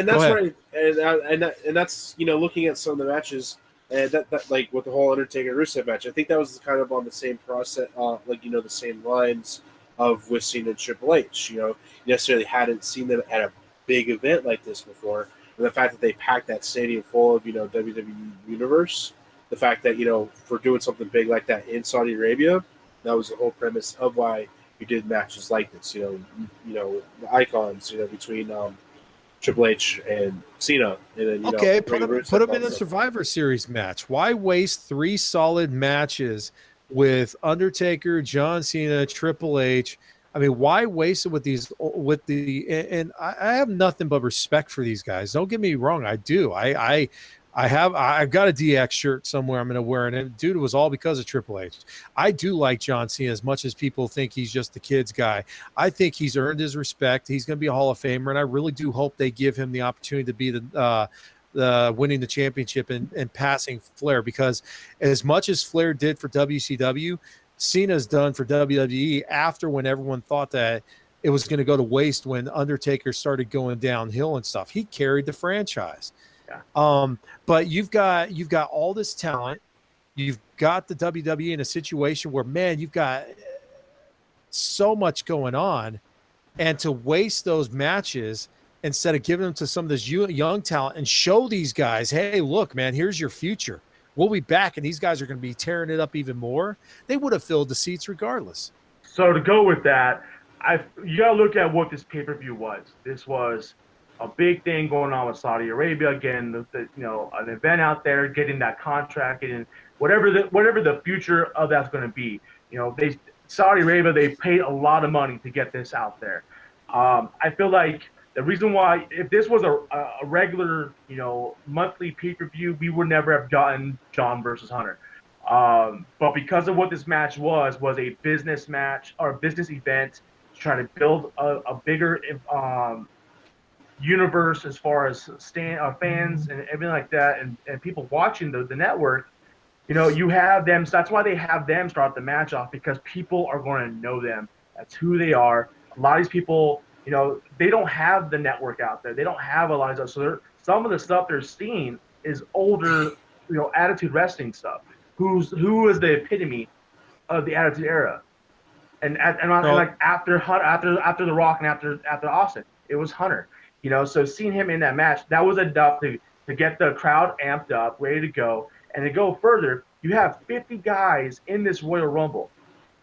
that's right. And that's looking at some of the matches and that like with the whole Undertaker Rusev match. I think that was kind of on the same process, the same lines of with Cena and Triple H. You necessarily hadn't seen them at a big event like this before, and the fact that they packed that stadium full of WWE Universe. The fact that, for doing something big like that in Saudi Arabia, that was the whole premise of why you did matches like this. The icons, between Triple H and Cena. And then, put them in a Survivor Series match. Why waste 3 solid matches with Undertaker, John Cena, Triple H? I mean, why waste it with these? And I have nothing but respect for these guys. Don't get me wrong, I do. I've got a DX shirt somewhere I'm going to wear, and dude, it was all because of Triple H. I do like John Cena as much as people think he's just the kids guy. I think he's earned his respect. He's going to be a Hall of Famer, and I really do hope they give him the opportunity to be the winning the championship and passing Flair, because as much as Flair did for WCW, Cena's done for WWE after, when everyone thought that it was going to go to waste when Undertaker started going downhill and stuff. He carried the franchise. But you've got all this talent. You've got the WWE in a situation where, man, you've got so much going on, and to waste those matches instead of giving them to some of this young talent and show these guys, hey, look, man, here's your future. We'll be back, and these guys are going to be tearing it up even more. They would have filled the seats regardless. So to go with that, you got to look at what this pay-per-view was. This was a big thing going on with Saudi Arabia, getting an event out there, getting that contract, getting whatever the future of that's going to be. Saudi Arabia, they paid a lot of money to get this out there. I feel like the reason why, if this was a regular monthly pay-per-view, we would never have gotten John versus Hunter. But because of what this match was a business match or a business event to try to build a bigger universe as far as fans and everything like that, and people watching the network, you have them. So that's why they have them start the match off, because people are going to know them. That's who they are. A lot of these people, they don't have the network out there. They don't have a lot of stuff. So some of the stuff they're seeing is older, Attitude Wrestling stuff. Who is the epitome of the Attitude Era? And like after The Rock and after Austin, it was Hunter. So seeing him in that match, that was enough to get the crowd amped up, ready to go. And to go further, you have 50 guys in this Royal Rumble.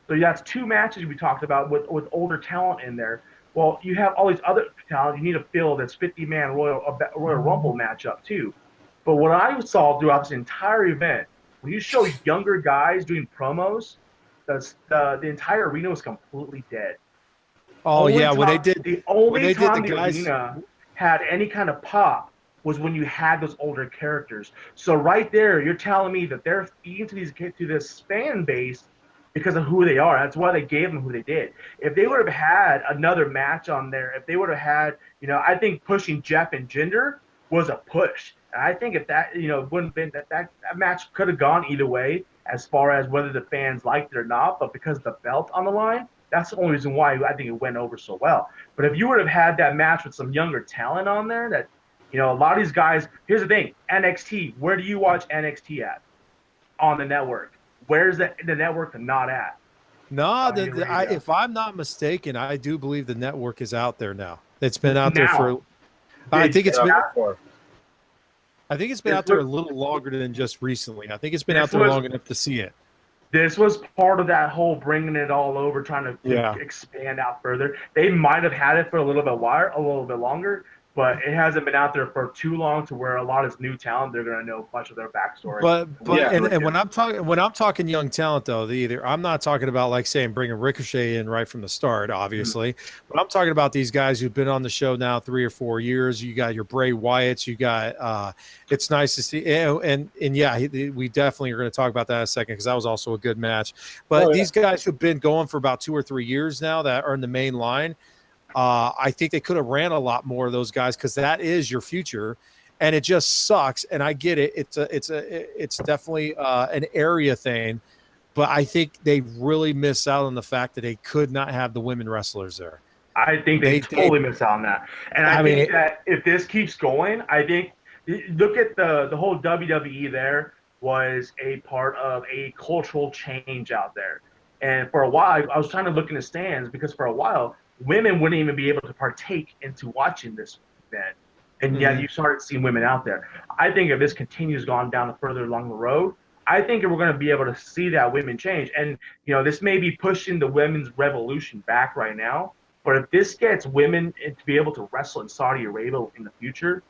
So that's 2 matches we talked about with older talent in there. Well, you have all these other talent. You need to fill this 50-man Royal Rumble matchup too. But what I saw throughout this entire event, when you show younger guys doing promos, the entire arena was completely dead. Oh yeah, when they did The only time the the guys. arena had any kind of pop was when you had those older characters. So right there, you're telling me that they're feeding to this fan base because of who they are. That's why they gave them who they did. If they would have had another match on there, if they would have had, I think pushing Jeff and Jinder was a push. And I think if that, wouldn't have been that match could have gone either way as far as whether the fans liked it or not. But because of the belt on the line, that's the only reason why I think it went over so well. But if you would have had that match with some younger talent on there, that a lot of these guys. Here's the thing: NXT. Where do you watch NXT at? On the network. Where's the network not at? No, if I'm not mistaken, I do believe the network is out there now. It's been out there for. I think it's been out there a little longer than just recently. I think it's been out there long enough to see it. This was part of that whole bringing it all over, trying to expand out further. They might have had it for a little bit longer, but it hasn't been out there for too long to where a lot of this new talent, they're going to know much of their backstory. And when I'm talking young talent though, I'm not talking about like saying bringing Ricochet in right from the start, obviously, but I'm talking about these guys who've been on the show now 3 or 4 years. You got your Bray Wyatts, you got it's nice to see, and yeah, we definitely are going to talk about that in a second because that was also a good match. But these guys who've been going for about 2 or 3 years now that are in the main line. I think they could have ran a lot more of those guys because that is your future, and it just sucks. And I get it; it's definitely an area thing, but I think they really miss out on the fact that they could not have the women wrestlers there. I think they totally miss out on that, and I think that if this keeps going, I think look at the whole WWE there was a part of a cultural change out there, and for a while I was trying to look in the stands because for a while. Women wouldn't even be able to partake into watching this event, and yet you started seeing women out there. I think if this continues on down further along the road, I think we're going to be able to see that women change. And this may be pushing the women's revolution back right now, but if this gets women to be able to wrestle in Saudi Arabia in the future,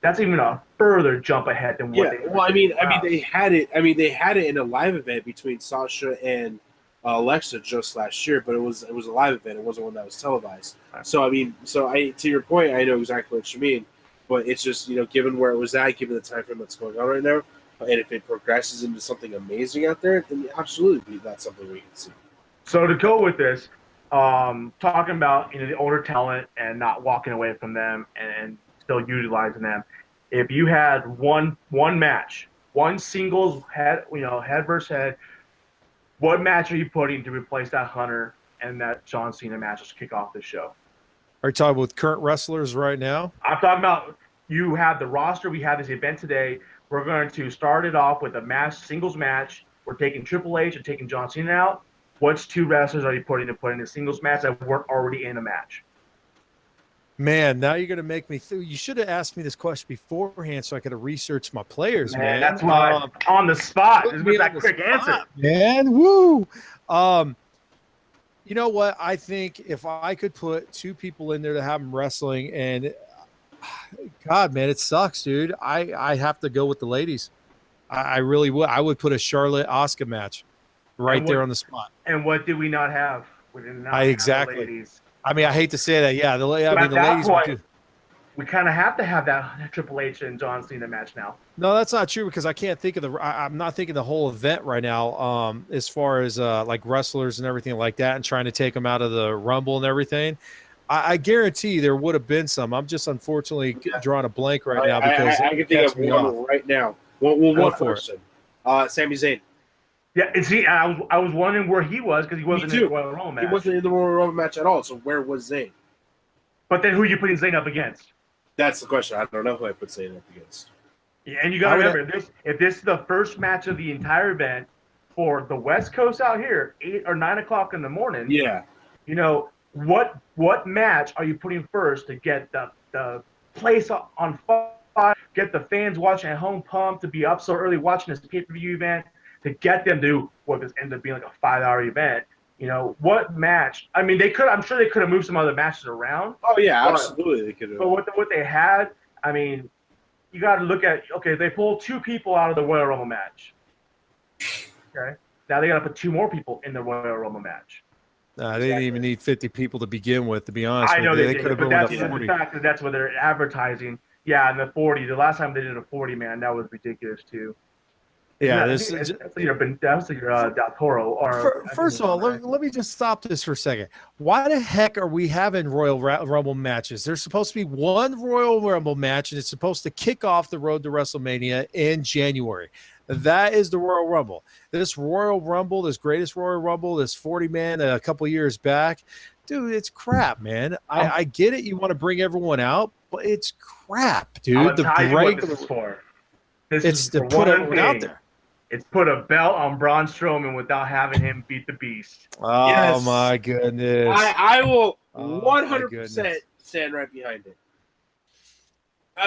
that's even a further jump ahead than what. Yeah, well, they had it. They had it in a live event between Sasha and. Alexa just last year, but it was a live event. It wasn't one that was televised. So to your point, I know exactly what you mean, but it's just given where it was at, given the time frame that's going on right now, and if it progresses into something amazing out there, then absolutely that's something we can see. So to go with this, talking about the older talent and not walking away from them and still utilizing them. If you had one match, one singles head versus head. What match are you putting to replace that Hunter and that John Cena match to kick off the show? Are you talking with current wrestlers right now? I'm talking about you have the roster. We have this event today. We're going to start it off with a singles match. We're taking Triple H and taking John Cena out. Which 2 wrestlers are you putting in a singles match that weren't already in a match? Man, now you're going to make me. You should have asked me this question beforehand so I could have researched my players, man. That's why on the spot. This was that quick answer. Man, woo. You know what? I think if I could put 2 people in there to have them wrestling, and God, man, it sucks, dude. I have to go with the ladies. I really would. I would put a Charlotte Asuka match there on the spot. And what did we not have? We did not exactly. have the ladies. I mean, I hate to say that. Yeah, the ladies would do. We kind of have to have that Triple H and John Cena match now. No, that's not true because I can't think of I'm not thinking the whole event right now. As far as like wrestlers and everything like that, and trying to take them out of the Rumble and everything. I guarantee there would have been some. I'm just unfortunately drawing a blank right now because I can think of one right now. One person, Sami Zayn. Yeah, and see, I was wondering where he was because he wasn't in the Royal Rumble match. He wasn't in the Royal Rumble match at all. So where was Zayn? But then who are you putting Zayn up against? That's the question. I don't know who I put Zayn up against. Yeah, and you got to remember, if this is the first match of the entire event for the West Coast out here, 8 or 9 o'clock in the morning. Yeah. What match are you putting first to get the place on fire get the fans watching at home pumped, to be up so early watching this pay-per-view event, to get them to what this ended up being like a 5-hour event. You know, what match? I mean, I'm sure they could have moved some other matches around. Oh yeah, but, absolutely they could have. But what they had, I mean, you got to look at, okay, they pulled 2 people out of the Royal Rumble match. Okay, now they got to put 2 more people in the Royal Rumble match. They didn't even need 50 people to begin with, to be honest. I know with you. they Could did, have but been that's with the a 40. fact that that's what they're advertising. Yeah, and the 40. The last time they did a 40 man, that was ridiculous too. Yeah, that's your Del Toro. Or first of all, let me just stop this for a second. Why the heck are we having Royal Rumble matches? There's supposed to be one Royal Rumble match, and it's supposed to kick off the road to WrestleMania in January. That is the Royal Rumble. This Royal Rumble, this greatest Royal Rumble, this 40-man a couple years back, dude, it's crap, man. I get it. You want to bring everyone out, but it's crap, dude. I'll tell you what this is for. It's to put everyone out there. It's put a belt on Braun Strowman without having him beat the Beast. Oh, yes. My goodness. I will 100% stand right behind it.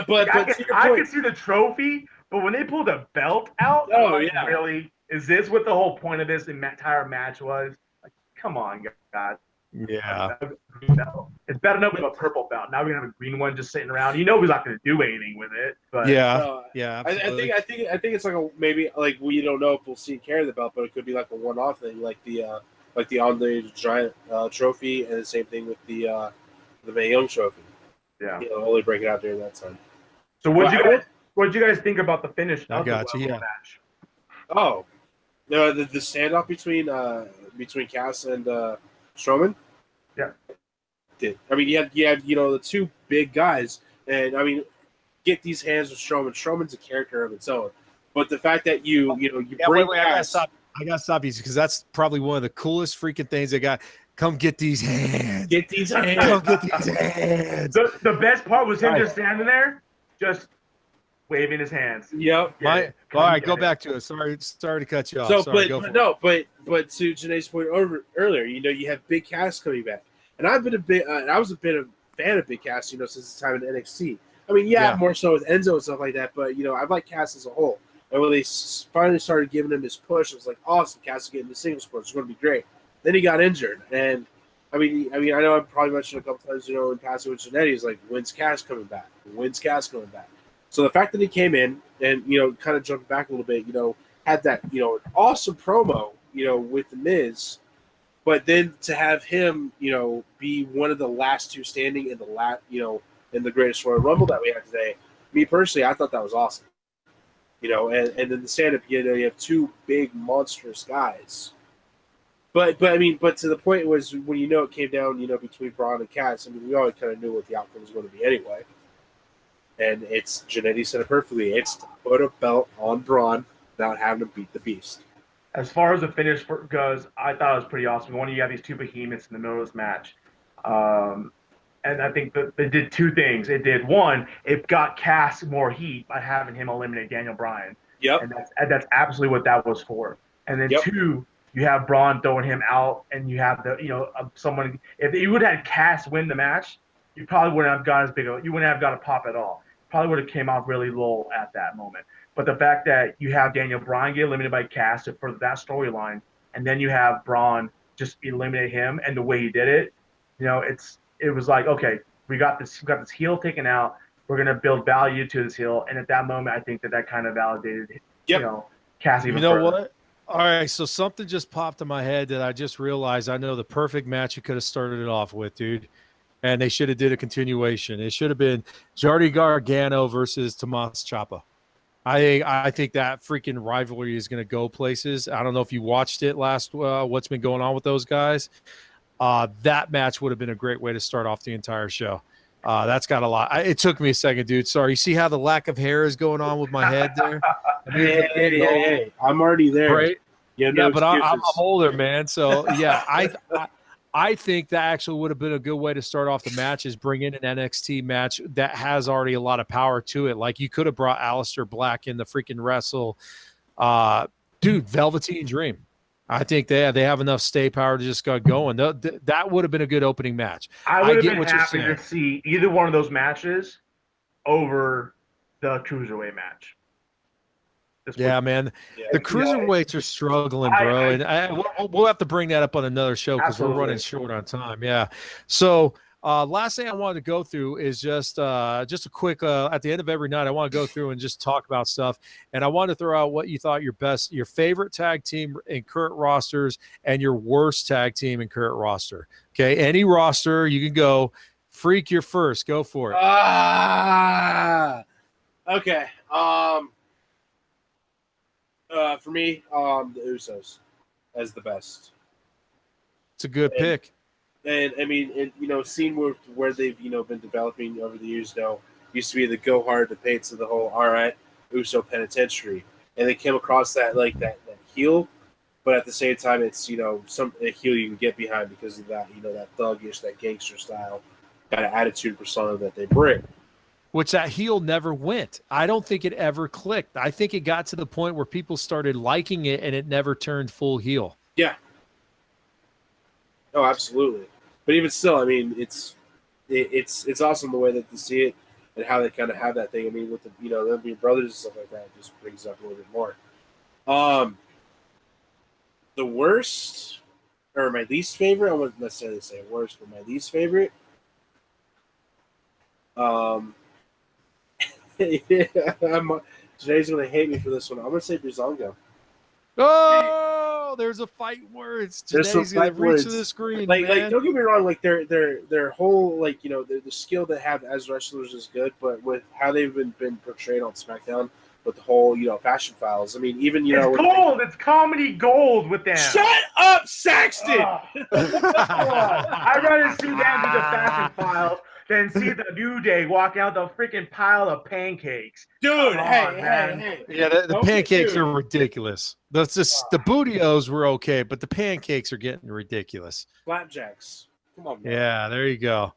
But I can see the trophy, but when they pulled a belt out, yeah. Really? Is this what the whole point of this entire match was? Like, come on, God. Yeah. It's bad enough with a purple belt. Now we're gonna have a green one just sitting around. You know he's not gonna do anything with it. But yeah. I think it's like maybe we don't know if we'll see him carry the belt, but it could be like a one-off thing, like the Andre Giant trophy, and the same thing with the Mae Young trophy. Yeah, only break it out during that time. So what did you guys think about the finish of the match? Oh, the standoff between Cass and Strowman. Yeah. I mean, you had the 2 big guys, and I mean, get these hands with Strowman. Strowman's a character of its own, but the fact that you bring Cass, I gotta stop you because that's probably one of the coolest freaking things they got. Come get these hands. Get these hands. Come get these hands. The best part was him just standing there, just waving his hands. Yep. All right, go back to it. Sorry to cut you off. So, but to Janae's point earlier, you have Big Cass coming back, and I was a bit of a fan of Big Cass, since his time in NXT. I mean, more so with Enzo and stuff like that, but I like Cass as a whole. And when they finally started giving him his push, it was like, awesome, Cass is getting the singles push. It's going to be great. Then he got injured, and I mean, I know I've probably mentioned a couple times, in passing with Janetti, he's like, when's Cass coming back? When's Cass coming back? So the fact that he came in and, kind of jumped back a little bit, had that, an awesome promo, with The Miz, but then to have him, be one of the last 2 standing in in the greatest Royal Rumble that we have today, me personally, I thought that was awesome. And then the stand-up, you have 2 big monstrous guys. But to the point was when it came down, between Braun and Cass, I mean, we always kind of knew what the outcome was going to be anyway. And Janetti said it perfectly. It's to put a belt on Braun without having to beat the Beast. As far as the finish goes, I thought it was pretty awesome. One, you have these 2 behemoths in the middle of this match. And I think that it did 2 things. It did, one, it got Cass more heat by having him eliminate Daniel Bryan. Yep. And that's absolutely what that was for. And then 2, you have Braun throwing him out, and you have someone. If you would have had Cass win the match, you probably wouldn't have got you wouldn't have got a pop at all. Probably would have came out really low at that moment. But the fact that you have Daniel Bryan get eliminated by Cass for that storyline, and then you have Braun just eliminate him, and the way he did it, it was like, okay, we got this heel taken out. We're gonna build value to this heel, and at that moment, I think that kind of validated, Cass even further. What? All right, so something just popped in my head that I just realized. I know the perfect match you could have started it off with, dude. And they should have did a continuation. It should have been Johnny Gargano versus Tommaso Ciampa. I think that freaking rivalry is going to go places. I don't know if you watched it last. What's been going on with those guys? That match would have been a great way to start off the entire show. That's got a lot. It took me a second, dude. Sorry. You see how the lack of hair is going on with my head there? Hey. I'm already there. Right? But I'm older, man. So, yeah, I think that actually would have been a good way to start off the match is bring in an NXT match that has already a lot of power to it. Like you could have brought Aleister Black in the freaking wrestle. Dude, Velveteen Dream. I think they have enough stay power to just get going. That would have been a good opening match. I would have been happy to see either one of those matches over the cruiserweight match. Yeah, man. Yeah. The cruiserweights are struggling, bro, and we'll have to bring that up on another show because we're running short on time. Yeah. So, last thing I wanted to go through is just a quick. At the end of every night, I want to go through and just talk about stuff, and I want to throw out what you thought your favorite tag team in current rosters and your worst tag team in current roster. Okay, any roster you can go. Freak, you're first. Go for it. Okay. For me, the Usos as the best. It's a good pick. And I mean, seeing where they've been developing over the years now, used to be the go hard, the paints of the whole all right Uso penitentiary, and they came across that that heel, but at the same time, it's a heel you can get behind because of that that thuggish, that gangster style kind of attitude persona that they bring. Which that heel never went. I don't think it ever clicked. I think it got to the point where people started liking it and it never turned full heel. Yeah. Oh, absolutely. But even still, I mean, it's awesome the way that they see it and how they kind of have that thing. I mean, with them being brothers and stuff like that, it just brings it up a little bit more. The worst, or my least favorite, I wouldn't necessarily say worst, but my least favorite, Janae's going to hate me for this one. I'm going to say Brizongo. Oh, there's a fight words. Janae's going to reach to the screen, like, man. don't get me wrong. Like their whole the skill they have as wrestlers is good, but with how they've been portrayed on SmackDown with the whole fashion files. I mean, even it's gold. It's comedy gold with them. Shut up, Saxton. I'd rather see them do the fashion files than see the New Day walk out the freaking pile of pancakes. Dude, hey. Yeah, the pancakes are ridiculous. The Bootios were okay, but the pancakes are getting ridiculous. Flapjacks. Come on, man. Yeah, there you go.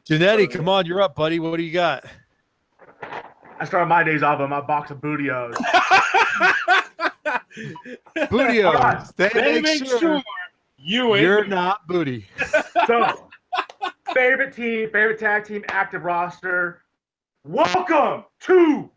Janetti, come on, you're up, buddy. What do you got? I started my days off with my box of Bootios. Bootios. They make sure you're not booty. So, favorite tag team, active roster. Welcome to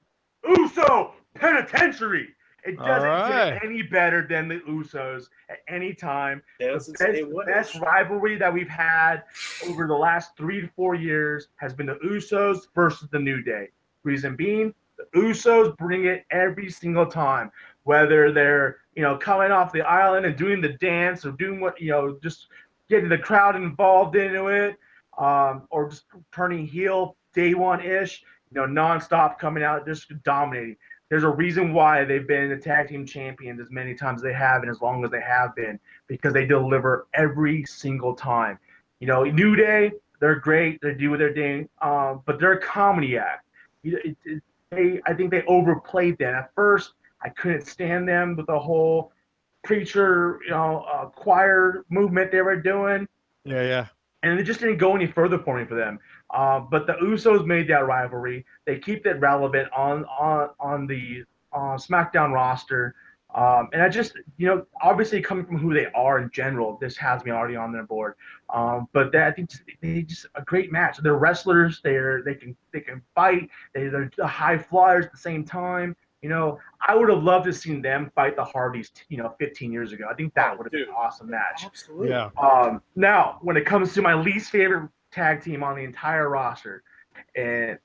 Uso Penitentiary. It doesn't get any better than the Usos at any time. The best rivalry that we've had over the last 3 to 4 years has been the Usos versus the New Day. Reason being, the Usos bring it every single time. Whether they're coming off the island and doing the dance or doing what just getting the crowd involved into it, or just turning heel day one-ish, nonstop coming out, just dominating. There's a reason why they've been the tag team champions as many times as they have and as long as they have been, because they deliver every single time. New Day, they're great, they do what they're doing, but they're a comedy act. I think they overplayed that. At first, I couldn't stand them with the whole preacher, choir movement they were doing. Yeah. And it just didn't go any further for them. But the Usos made that rivalry. They keep it relevant on the SmackDown roster. And I just, obviously coming from who they are in general, this has me already on their board. But I think they just a great match. They're wrestlers. They can fight. They're the high flyers at the same time. I would have loved to seen them fight the Hardys, 15 years ago. I think that would have been an awesome match. Absolutely. Yeah. Now, when it comes to my least favorite tag team on the entire roster, and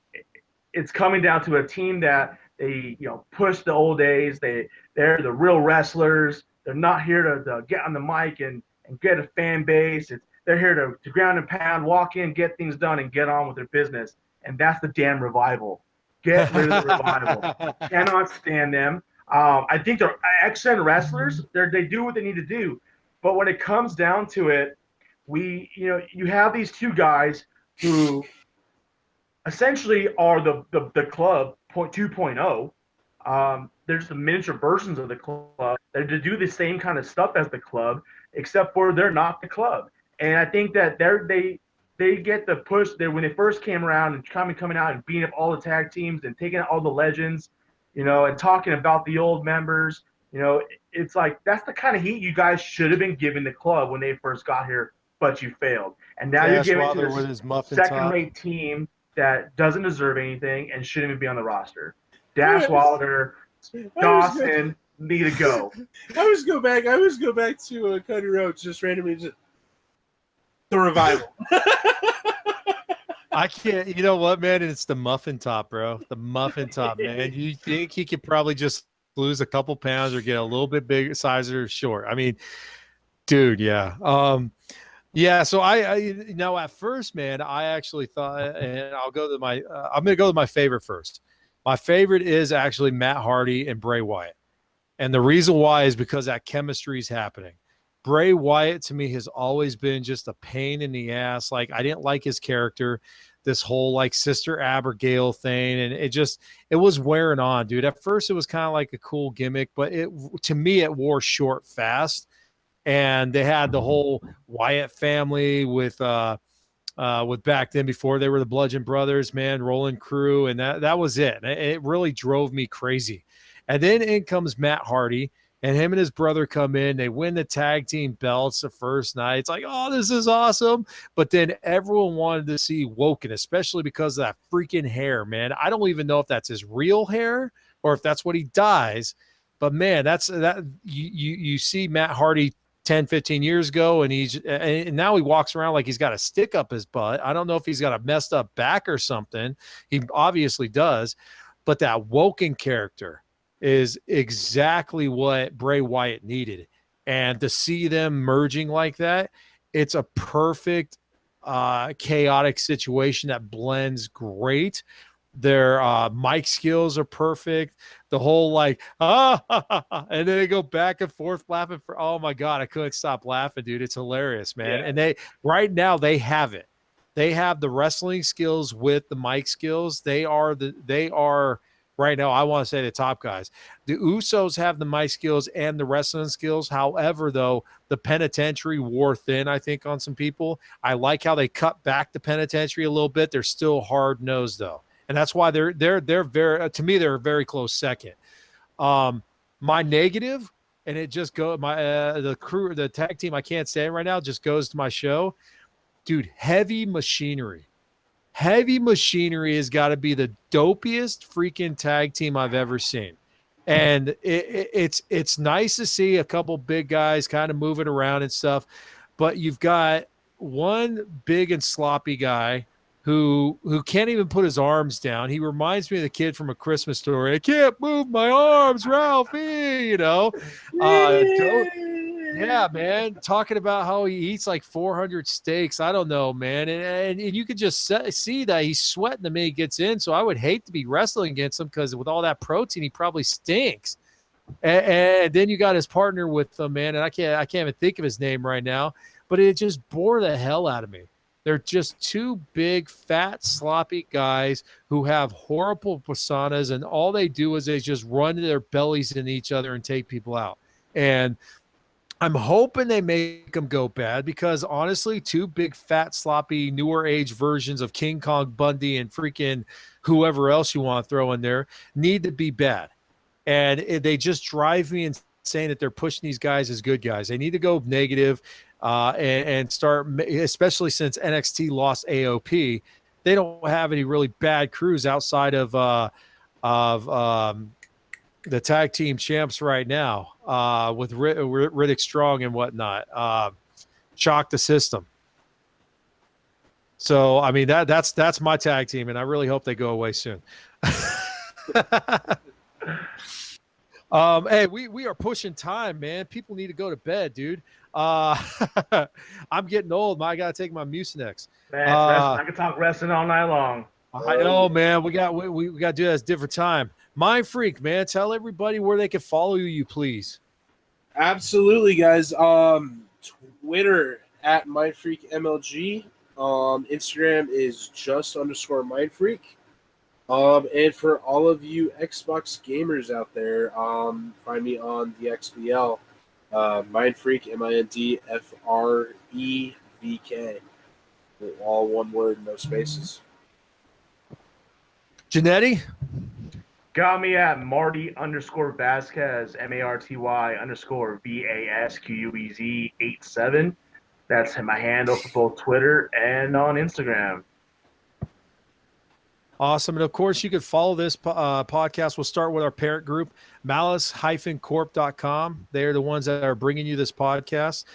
it's coming down to a team that they, push the old days. They're the real wrestlers. They're not here to get on the mic and get a fan base. They're here to ground and pound, walk in, get things done, and get on with their business. And that's the damn Revival. Get rid of the Revival. Cannot stand them. I think they're excellent wrestlers. They do what they need to do. But when it comes down to it, you have these two guys who essentially are the club 2.0. There's the miniature versions of the club. They're to do the same kind of stuff as the club, except for they're not the club. And I think that they get the push there when they first came around and coming out and beating up all the tag teams and taking out all the legends, and talking about the old members. It's like that's the kind of heat you guys should have been giving the club when they first got here, but you failed. And now you're giving it to the second-rate team that doesn't deserve anything and shouldn't even be on the roster. Dash Wilder, Dawson need to go. I always go back to Cody Rhodes, just randomly, just the revival. I can't. You know what, man? It's the muffin top, bro. The muffin top, man. You think he could probably just lose a couple pounds or get a little bit bigger, size or short? I mean, dude, yeah. Yeah, so I now at first, man, I actually thought, and I'll go to my, I'm going to go to my favorite first. My favorite is actually Matt Hardy and Bray Wyatt. And the reason why is because that chemistry is happening. Bray Wyatt to me has always been just a pain in the ass. Like, I didn't like his character, this whole like Sister Abigail thing. And it was wearing on, dude. At first it was kind of like a cool gimmick, but to me, it wore short fast. And they had the whole Wyatt family with back then before they were the Bludgeon Brothers, man, Rolling Crew, and that was it. It really drove me crazy. And then in comes Matt Hardy, and him and his brother come in. They win the tag team belts the first night. It's like, oh, this is awesome. But then everyone wanted to see Woken, especially because of that freaking hair, man. I don't even know if that's his real hair or if that's what he dyes. But man, you see Matt Hardy 10, 15 years ago, and now he walks around like he's got a stick up his butt. I don't know if he's got a messed up back or something. He obviously does. But that Woken character is exactly what Bray Wyatt needed. And to see them merging like that, it's a perfect chaotic situation that blends great. Their mic skills are perfect. The whole like, and then they go back and forth laughing for, oh my God, I couldn't stop laughing, dude. It's hilarious, man. Yeah. And right now they have it. They have the wrestling skills with the mic skills. They are right now, I want to say the top guys. The Usos have the mic skills and the wrestling skills. However, though, the penitentiary wore thin, I think, on some people. I like how they cut back the penitentiary a little bit. They're still hard-nosed, though. And that's why they're very, to me, they're a very close second. My negative, and it just go the tag team I can't say right now, just goes to my show. Dude, Heavy Machinery. Heavy Machinery has got to be the dopiest freaking tag team I've ever seen. And it's nice to see a couple big guys kind of moving around and stuff, but you've got one big and sloppy guy who can't even put his arms down. He reminds me of the kid from A Christmas Story. I can't move my arms, Ralphie, you know. Yeah, man. Talking about how he eats like 400 steaks. I don't know, man. And you could just see that he's sweating the minute he gets in. So I would hate to be wrestling against him because with all that protein, he probably stinks. And then you got his partner with him, man. And I can't even think of his name right now. But it just bore the hell out of me. They're just two big, fat, sloppy guys who have horrible personas, and all they do is they just run their bellies in each other and take people out. And I'm hoping they make them go bad because, honestly, two big, fat, sloppy, newer age versions of King Kong Bundy and freaking whoever else you want to throw in there need to be bad. And they just drive me insane that they're pushing these guys as good guys. They need to go negative. And start, especially since NXT lost AOP, they don't have any really bad crews outside of the tag team champs right now with Riddick Strong and whatnot. Shock the system. So I mean that's my tag team, and I really hope they go away soon. Hey, we are pushing time, man. People need to go to bed, dude. I'm getting old. I gotta take my Mucinex. Man, I can talk wrestling all night long. I know, man. We got to do that at a different time. MindFreak, man. Tell everybody where they can follow you, please. Absolutely, guys. Twitter at MindFreakMLG. Instagram is _MindFreak. And for all of you Xbox gamers out there, find me on the XBL. MindFreak, MindFreevk. All one word, no spaces. Janetti? Got me at Marty _Vasquez, MARTY _VASQUEZ 87. That's my handle for both Twitter and on Instagram. Awesome. And of course, you could follow this podcast. We'll start with our parent group, malice-corp.com. They're the ones that are bringing you this podcast.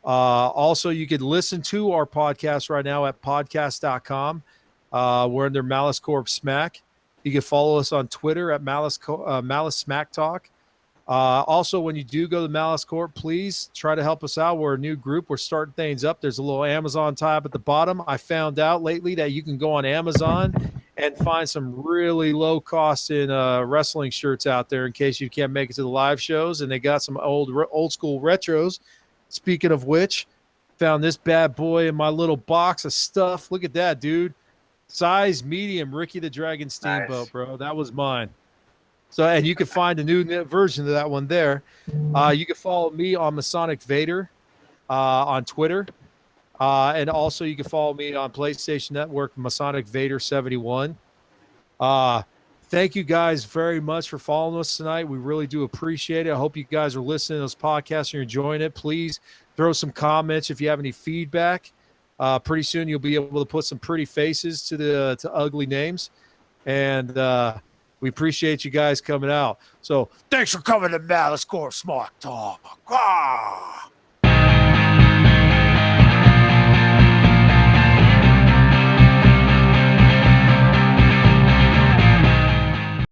Also, you could listen to our podcast right now at podcast.com. We're under Malice Corp Smack. You can follow us on Twitter at Malice Smack Talk. Also, when you do go to Malice Corp, please try to help us out. We're a new group. We're starting things up. There's a little Amazon tab at the bottom. I found out lately that you can go on Amazon and find some really low cost in wrestling shirts out there in case you can't make it to the live shows. And they got some old school retros. Speaking of which, found this bad boy in my little box of stuff. Look at that, dude. Size medium, Ricky the Dragon Steamboat, Nice. bro. That was mine. So, and you can find a new version of that one there. You can follow me on Masonic Vader on Twitter. And also you can follow me on PlayStation Network, Masonic Vader 71. Thank you guys very much for following us tonight. We really do appreciate it. I hope you guys are listening to this podcast and you're enjoying it. Please throw some comments if you have any feedback. Pretty soon you'll be able to put some pretty faces to ugly names. And we appreciate you guys coming out. So thanks for coming to Malice Corp Smart Talk.